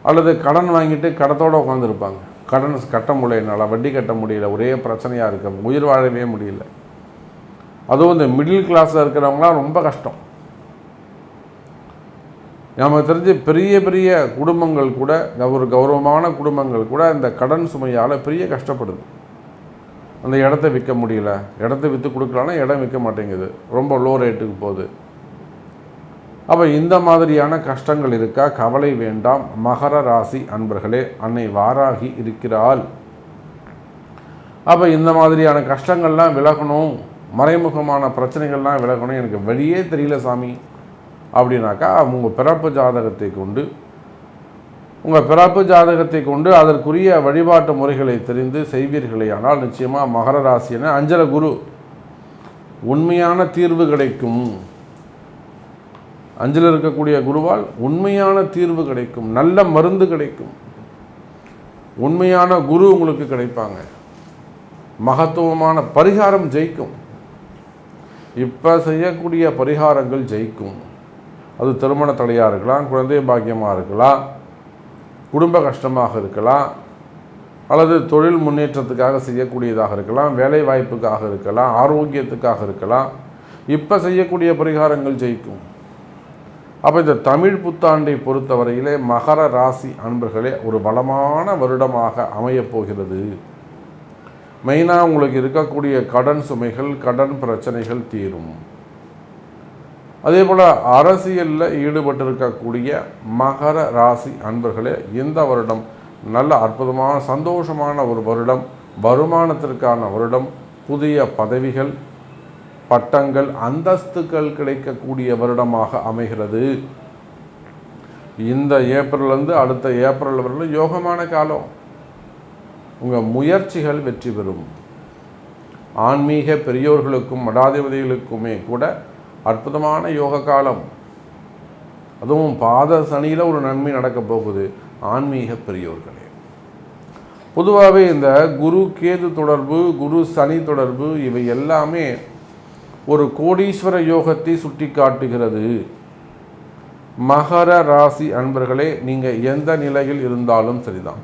அல்லது கடன் வாங்கிட்டு கடத்தோடு உட்காந்துருப்பாங்க. கடன் கட்ட முடியல, வட்டி கட்ட முடியல, ஒரே பிரச்சனையாக இருக்கு, உயிர் வாழவே முடியல. அதுவும் இந்த மிடில் கிளாஸில் இருக்கிறவங்களாம் ரொம்ப கஷ்டம். நமக்கு தெரிஞ்சு பெரிய பெரிய குடும்பங்கள் கூட, ஒரு கௌரவமான குடும்பங்கள் கூட இந்த கடன் சுமையால் பெரிய கஷ்டப்படுது. அந்த இடத்த விற்க முடியல, இடத்த விற்று கொடுக்கலான்னா இடம் விற்க மாட்டேங்குது, ரொம்ப லோ ரேட்டுக்கு போகுது. அப்போ இந்த மாதிரியான கஷ்டங்கள் இருக்கா? கவலை வேண்டாம் மகர ராசி அன்பர்களே, அன்னை வாராகி இருக்கிறாள். அப்போ இந்த மாதிரியான கஷ்டங்கள்லாம் விலகணும், மறைமுகமான பிரச்சனைகள்லாம் விலகணும், எனக்கு வழியே தெரியல சாமி அப்படின்னாக்கா உங்கள் பிறப்பு ஜாதகத்தை கொண்டு அதற்குரிய வழிபாட்டு முறைகளை தெரிந்து செய்வீர்களே ஆனால் நிச்சயமாக மகர ராசியான அஞ்சல குரு உண்மையான தீர்வு கிடைக்கும். அஞ்சில் இருக்கக்கூடிய குருவால் உண்மையான தீர்வு கிடைக்கும், நல்ல மருந்து கிடைக்கும், உண்மையான குரு உங்களுக்கு கிடைப்பாங்க, மகத்துவமான பரிகாரம் ஜெயிக்கும். இப்போ செய்யக்கூடிய பரிகாரங்கள் ஜெயிக்கும். அது திருமண தடையாக இருக்கலாம், குழந்தை பாக்கியமாக இருக்கலாம், குடும்ப கஷ்டமாக இருக்கலாம், அல்லது தொழில் முன்னேற்றத்துக்காக செய்யக்கூடியதாக இருக்கலாம், வேலை வாய்ப்புக்காக இருக்கலாம், ஆரோக்கியத்துக்காக இருக்கலாம். இப்போ செய்யக்கூடிய பரிகாரங்கள் ஜெயிக்கும். அப்போ இந்த தமிழ் புத்தாண்டை பொறுத்தவரையிலே மகர ராசி அன்பர்களே ஒரு பலமான வருடமாக அமையப்போகிறது. மெயினாக உங்களுக்கு இருக்கக்கூடிய கடன் சுமைகள், கடன் பிரச்சனைகள் தீரும். அதே போல் அரசியலில் ஈடுபட்டிருக்கக்கூடிய மகர ராசி அன்பர்களே இந்த வருடம் நல்ல அற்புதமான சந்தோஷமான ஒரு வருடம், வருமானத்திற்கான வருடம், புதிய பதவிகள், பட்டங்கள், அந்தஸ்துகள் கிடைக்கக்கூடிய வருடமாக அமைகிறது. இந்த ஏப்ரல்லேருந்து அடுத்த ஏப்ரல் வரையிலும் யோகமான காலம். உங்கள் முயற்சிகள் வெற்றி பெறும். ஆன்மீக பெரியோர்களுக்கும் மடாதிபதிகளுக்குமே கூட அற்புதமான யோக காலம். அதுவும் பாத சனியில் ஒரு நன்மை நடக்கப் போகுது. ஆன்மீக பெரியோர்களே, பொதுவாகவே இந்த குரு கேது தொடர்பு, குரு சனி தொடர்பு இவை எல்லாமே ஒரு கோடீஸ்வர யோகத்தை சுட்டி காட்டுகிறது. மகர ராசி அன்பர்களே, நீங்கள் எந்த நிலையில் இருந்தாலும் சரிதான்.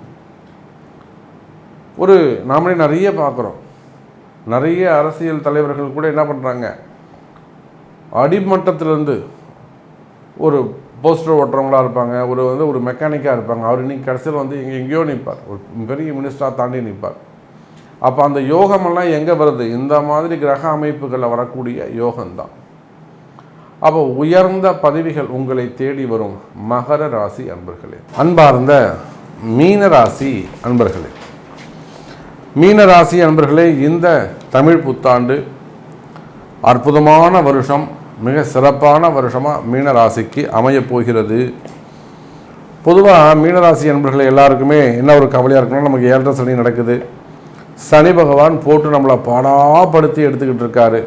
நாமளே நிறைய பார்க்குறோம். நிறைய அரசியல் தலைவர்கள் கூட என்ன பண்ணுறாங்க, அடிமட்டத்திலேருந்து ஒரு போஸ்டர் ஓட்டுறவங்களாக இருப்பாங்க, ஒரு மெக்கானிக்காக இருப்பாங்க. அவர் இன்னைக்கு கடைசியில் எங்கேயோ நிற்பார், ஒரு பெரிய மினிஸ்டராக தாண்டி நிற்பார். அப்போ அந்த யோகமெல்லாம் எங்கே வருது? இந்த மாதிரி கிரக அமைப்புகளில் வரக்கூடிய யோகம்தான். அப்போ உயர்ந்த பதவிகள் உங்களை தேடி வரும். மகர ராசி அன்பர்களே, அன்பார்ந்த மீனராசி அன்பர்களே, மீனராசி அன்பர்களே, இந்த தமிழ் புத்தாண்டு அற்புதமான வருஷம், மிக சிறப்பான வருஷமாக மீனராசிக்கு அமையப் போகிறது. பொதுவாக மீனராசி அன்பர்களே எல்லாருக்குமே என்ன ஒரு கவலையாக இருக்குன்னா, நமக்கு 7.5 சனி நடக்குது. சனி பகவான் போட்டு நம்மளை பாடாப்படுத்தி எடுத்துக்கிட்டு இருக்காரு.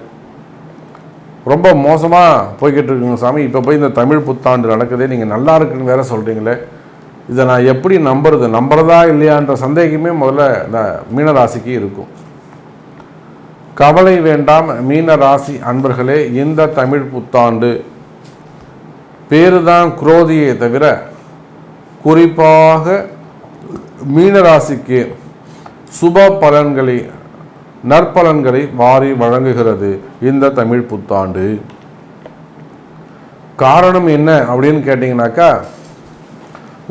ரொம்ப மோசமாக போய்கிட்டு இருக்குங்க சாமி. இப்போ போய் இந்த தமிழ் புத்தாண்டு நடக்குது, நீங்கள் நல்லா இருக்குன்னு வேற சொல்கிறீங்களே, இதை நான் எப்படி நம்புறதா இல்லையான்ற சந்தேகமே முதல்ல இந்த மீனராசிக்கு இருக்கும். கவலை வேண்டாம் மீன ராசி அன்பர்களே, இந்த தமிழ் புத்தாண்டு பேரு தான் குரோதியை தவிர குறிப்பாக மீனராசிக்கு சுப பலன்களை, நற்பலன்களை வாரி வழங்குகிறது இந்த தமிழ் புத்தாண்டு. காரணம் என்ன அப்படின்னு கேட்டிங்கனாக்கா,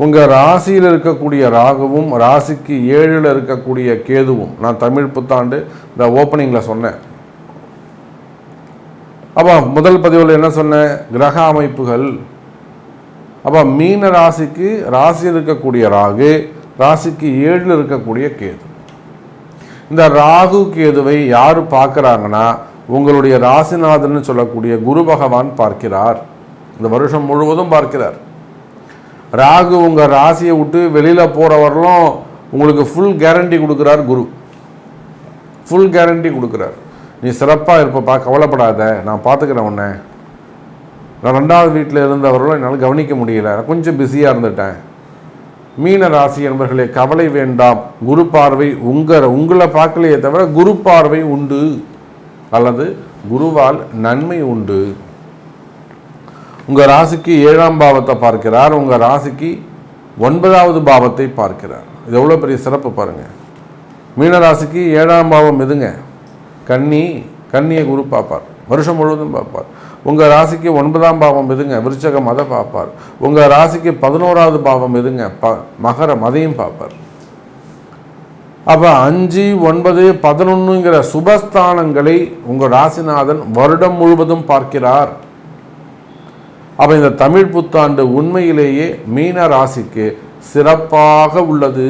உங்கள் ராசியில் இருக்கக்கூடிய ராகுவும் ராசிக்கு 7ல் இருக்கக்கூடிய கேதுவும், நான் தமிழ் புத்தாண்டு இந்த ஓப்பனிங்கில் சொன்னேன். அப்போ முதல் பதிவில் என்ன சொன்னேன்? கிரக அமைப்புகள். அப்போ மீன ராசிக்கு ராசியில் இருக்கக்கூடிய ராகு, ராசிக்கு 7ல் இருக்கக்கூடிய கேது. இந்த ராகு கேதுவை யார் பார்க்குறாங்கன்னா, உங்களுடைய ராசிநாதன் சொல்லக்கூடிய குரு பகவான் பார்க்கிறார். இந்த வருஷம் முழுவதும் பார்க்கிறார். ராகு உங்கள் ராசியை விட்டு வெளியில் போகிறவர்களும் உங்களுக்கு ஃபுல் கேரண்டி கொடுக்குறார். குரு ஃபுல் கேரண்டி கொடுக்குறார். நீ சிறப்பாக இருப்பப்பா, கவலைப்படாத, நான் பார்த்துக்கிறேன் உன்னை. நான் 2வது வீட்டில் இருந்தவர்களும் என்னால் கவனிக்க முடியல, நான் கொஞ்சம் பிஸியாக இருந்துட்டேன். மீன ராசி என்பவர்களே, கவலை வேண்டாம். குரு பார்வை உங்களை பார்க்கலையே தவிர குரு பார்வை உண்டு, அல்லது குருவால் நன்மை உண்டு. உங்கள் ராசிக்கு 7ஆம் பாவத்தை பார்க்கிறார், உங்கள் ராசிக்கு 9வது பாவத்தை பார்க்கிறார். இது எவ்வளோ பெரிய சிறப்பு பாருங்கள். மீனராசிக்கு 7ஆம் பாவம் எதுங்க? கன்னியை குரு பார்ப்பார், வருஷம் முழுவதும் பார்ப்பார். உங்கள் ராசிக்கு 9ஆம் பாவம் எதுங்க? விருச்சகம், அதை பார்ப்பார். உங்கள் ராசிக்கு 11வது பாவம் எதுங்க? மகரம், அதையும் பார்ப்பார். அப்போ 5, 9, 11ங்கிற சுபஸ்தானங்களை உங்கள் ராசிநாதன் வருடம் முழுவதும் பார்க்கிறார். அப்போ இந்த தமிழ் புத்தாண்டு உண்மையிலேயே மீன ராசிக்கு சிறப்பாக உள்ளது.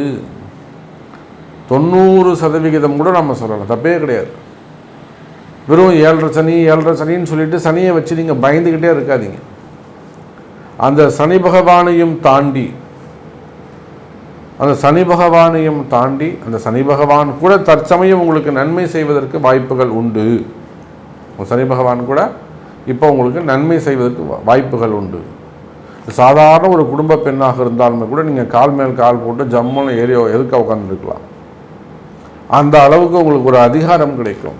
90% கூட நம்ம சொல்லலாம், தப்பே கிடையாது. வெறும் 7.5 சனின்னு சொல்லிட்டு சனியை வச்சு நீங்கள் பயந்துக்கிட்டே இருக்காதீங்க. அந்த சனி பகவானையும் தாண்டி அந்த சனி பகவான் கூட தற்சமயம் உங்களுக்கு நன்மை செய்வதற்கு வாய்ப்புகள் உண்டு. சனி பகவான் கூட இப்போ உங்களுக்கு நன்மை செய்வதற்கு வாய்ப்புகள் உண்டு. சாதாரண ஒரு குடும்ப பெண்ணாக இருந்தாலுமே கூட நீங்கள் கால் மேல் கால் போட்டு ஜம்முன்னு எதுக்க உட்காந்துருக்கலாம். அந்த அளவுக்கு உங்களுக்கு ஒரு அதிகாரம் கிடைக்கும்.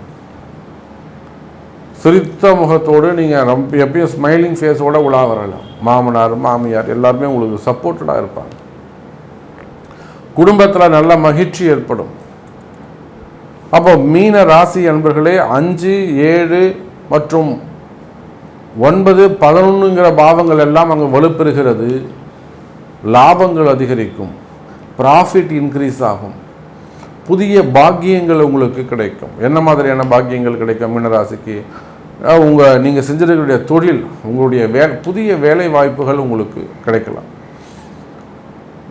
சிரித்த முகத்தோடு நீங்கள் எப்பயும் ஸ்மைலிங் ஃபேஸோடு உலா வரலாம். மாமனார், மாமியார் எல்லாருமே உங்களுக்கு சப்போர்ட்டடாக இருப்பாங்க. குடும்பத்தில் நல்ல மகிழ்ச்சி ஏற்படும். அப்போ மீன ராசி அன்பர்களே 5, 7 மற்றும் 9, 11ங்கிற பாவங்கள் எல்லாம் அங்கே வலுப்பெறுகிறது. லாபங்கள் அதிகரிக்கும், ப்ராஃபிட் இன்க்ரீஸ் ஆகும், புதிய பாக்கியங்கள் உங்களுக்கு கிடைக்கும். என்ன மாதிரியான பாக்கியங்கள் கிடைக்கும் மீனராசிக்கு? நீங்கள் செஞ்சிருக்கக்கூடிய தொழில், உங்களுடைய புதிய வேலை வாய்ப்புகள் உங்களுக்கு கிடைக்கலாம்.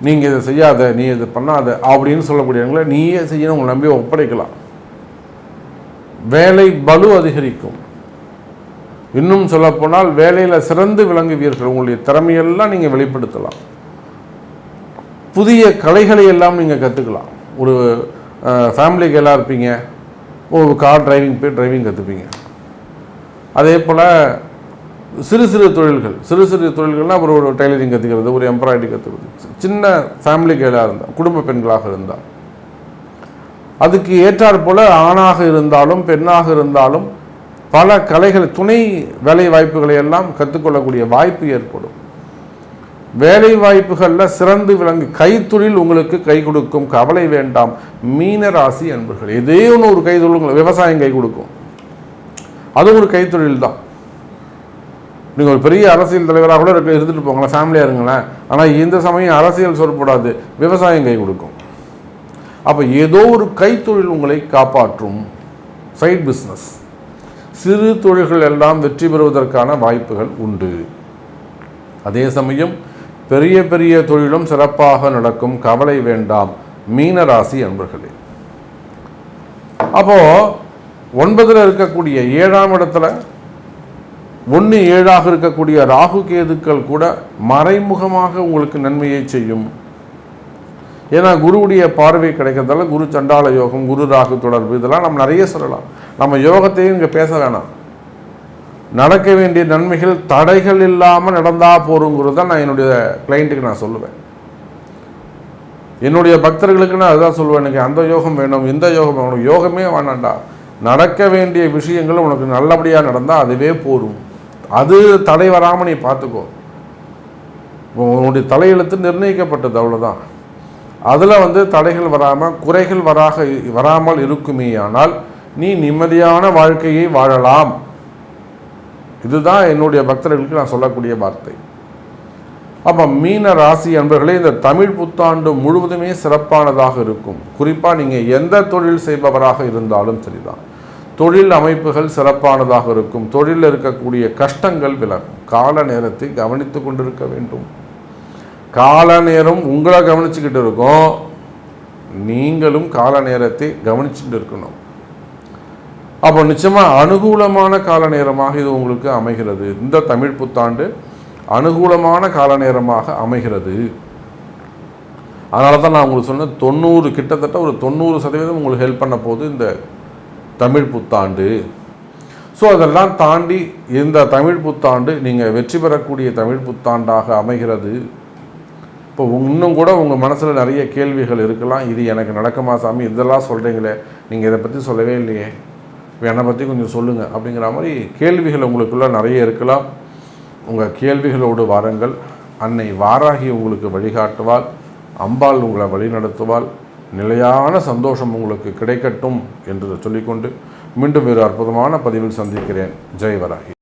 நீங்கள் இதை செய்யாத, நீ இதை பண்ணாத அப்படின்னு சொல்லக்கூடியவங்களை நீயே செய்யணும், உங்களை நம்பி ஒப்படைக்கலாம். வேலை பலு அதிகரிக்கும். இன்னும் சொல்லப்போனால் வேலையில் சிறந்து விளங்குவீர்கள். உங்களுடைய திறமையெல்லாம் நீங்கள் வெளிப்படுத்தலாம். புதிய கலைகளை எல்லாம் நீங்கள் கற்றுக்கலாம். ஒரு ஃபேமிலிக்கு எல்லாம் இருப்பீங்க, ஒரு கார் டிரைவிங் கற்றுப்பீங்க. அதே போல் சிறு தொழில்கள்னால் ஒரு டெய்லரிங் கற்றுக்கிறது, ஒரு எம்ப்ராய்டரி கற்றுக்கிறது, சின்ன ஃபேமிலிக்கு எல்லாம் இருந்தால், குடும்ப பெண்களாக இருந்தால், அதுக்கு ஏற்றாற் போல் ஆணாக இருந்தாலும் பெண்ணாக இருந்தாலும் பல கலைகள், துணை வேலை வாய்ப்புகளை எல்லாம் கற்றுக்கொள்ளக்கூடிய வாய்ப்பு ஏற்படும். வேலை வாய்ப்புகளில் சிறந்து விளங்கு கைத்தொழில் உங்களுக்கு கை கொடுக்கும். கவலை வேண்டாம் மீன ராசி அன்பர்கள். ஏதே ஒன்று ஒரு கைத்தொழில், விவசாயம் கை கொடுக்கும், அது ஒரு கைத்தொழில் தான். நீங்கள் ஒரு பெரிய அரசியல் தலைவராக கூட இருந்துட்டு போங்களேன், ஃபேமிலியாக இருங்களேன். ஆனால் இந்த சமயம் அரசியல் சொல்லப்படாது, விவசாயம் கை கொடுக்கும். அப்போ ஏதோ ஒரு கைத்தொழில் உங்களை காப்பாற்றும். சைட் பிஸ்னஸ், சிறு தொழில்கள் எல்லாம் வெற்றி பெறுவதற்கான வாய்ப்புகள் உண்டு. அதே சமயம் பெரிய பெரிய தொழிலும் சிறப்பாக நடக்கும். கவலை வேண்டாம் மீன ராசி அன்பர்களே. அப்போ 9ல் இருக்கக்கூடிய 7ஆம் இடத்துல 1, 7ஆக இருக்கக்கூடிய ராகு கேதுக்கள் கூட மறைமுகமாக உங்களுக்கு நன்மையை செய்யும். ஏன்னா குருவுடைய பார்வை கிடைக்கிறதால குரு சண்டால யோகம், குரு ராகு தொடர்பு, இதெல்லாம் நம்ம நிறைய சொல்லலாம். நம்ம யோகத்தையும் இங்கே பேச வேணாம். நடக்க வேண்டிய நன்மைகள் தடைகள் இல்லாமல் நடந்தால் போருங்கிறது தான் நான் என்னுடைய கிளைண்ட்டுக்கு நான் சொல்லுவேன். என்னுடைய பக்தர்களுக்கு நான் அதுதான் சொல்லுவேன். எனக்கு அந்த யோகம் வேணும், இந்த யோகம் வேணும். யோகமே வேணாண்டா, நடக்க வேண்டிய விஷயங்கள் உனக்கு நல்லபடியாக நடந்தால் அதுவே போரும். அது தடை வராமல் நீ பார்த்துக்கோ. உன்னுடைய தலையெழுத்து நிர்ணயிக்கப்பட்டது, அவ்வளோதான். அதில் தடைகள் வராமல், குறைகள் வராமல் இருக்குமே. ஆனால் நீ நிம்மதியான வாழ்க்கையை வாழலாம். இதுதான் என்னுடைய பக்தர்களுக்கு நான் சொல்லக்கூடிய வார்த்தை. அப்போ மீன ராசி அன்பர்களே, இந்த தமிழ் புத்தாண்டு முழுவதுமே சிறப்பானதாக இருக்கும். குறிப்பாக நீங்கள் எந்த தொழில் செய்பவராக இருந்தாலும் சரிதான், தொழில் அமைப்புகள் சிறப்பானதாக இருக்கும். தொழிலில் இருக்கக்கூடிய கஷ்டங்கள் விலகும். கால நேரத்தை கவனித்து கொண்டிருக்க வேண்டும். கால நேரம் உங்களை கவனிச்சுக்கிட்டு இருக்கும், நீங்களும் கால நேரத்தை கவனிச்சுட்டு இருக்கணும். அப்போ நிச்சயமாக அனுகூலமான கால நேரமாக இது உங்களுக்கு அமைகிறது. இந்த தமிழ் புத்தாண்டு அனுகூலமான கால நேரமாக அமைகிறது. அதனால தான் நான் உங்களுக்கு சொன்ன கிட்டத்தட்ட ஒரு 90% உங்களுக்கு ஹெல்ப் பண்ண போது இந்த தமிழ் புத்தாண்டு. ஸோ அதெல்லாம் தாண்டி இந்த தமிழ் புத்தாண்டு நீங்கள் வெற்றி பெறக்கூடிய தமிழ் புத்தாண்டாக அமைகிறது. இப்போ இன்னும் கூட உங்கள் மனசில் நிறைய கேள்விகள் இருக்கலாம். இது எனக்கு நடக்குமா சாமி, இதெல்லாம் சொல்கிறீங்களே, நீங்கள் இதை பற்றி சொல்லவே இல்லையே, என்னை பற்றி கொஞ்சம் சொல்லுங்கள் அப்படிங்கிற மாதிரி கேள்விகள் உங்களுக்குள்ள நிறைய இருக்கலாம். உங்கள் கேள்விகளோடு வாருங்கள். அன்னை வாராகி உங்களுக்கு வழிகாட்டுவாள், அம்பாள் உங்களை வழிநடத்துவாள். நிலையான சந்தோஷம் உங்களுக்கு கிடைக்கட்டும் என்று சொல்லிக்கொண்டு மீண்டும் வேறு அற்புதமான பதிவில் சந்திக்கிறேன். ஜெய் வராகி.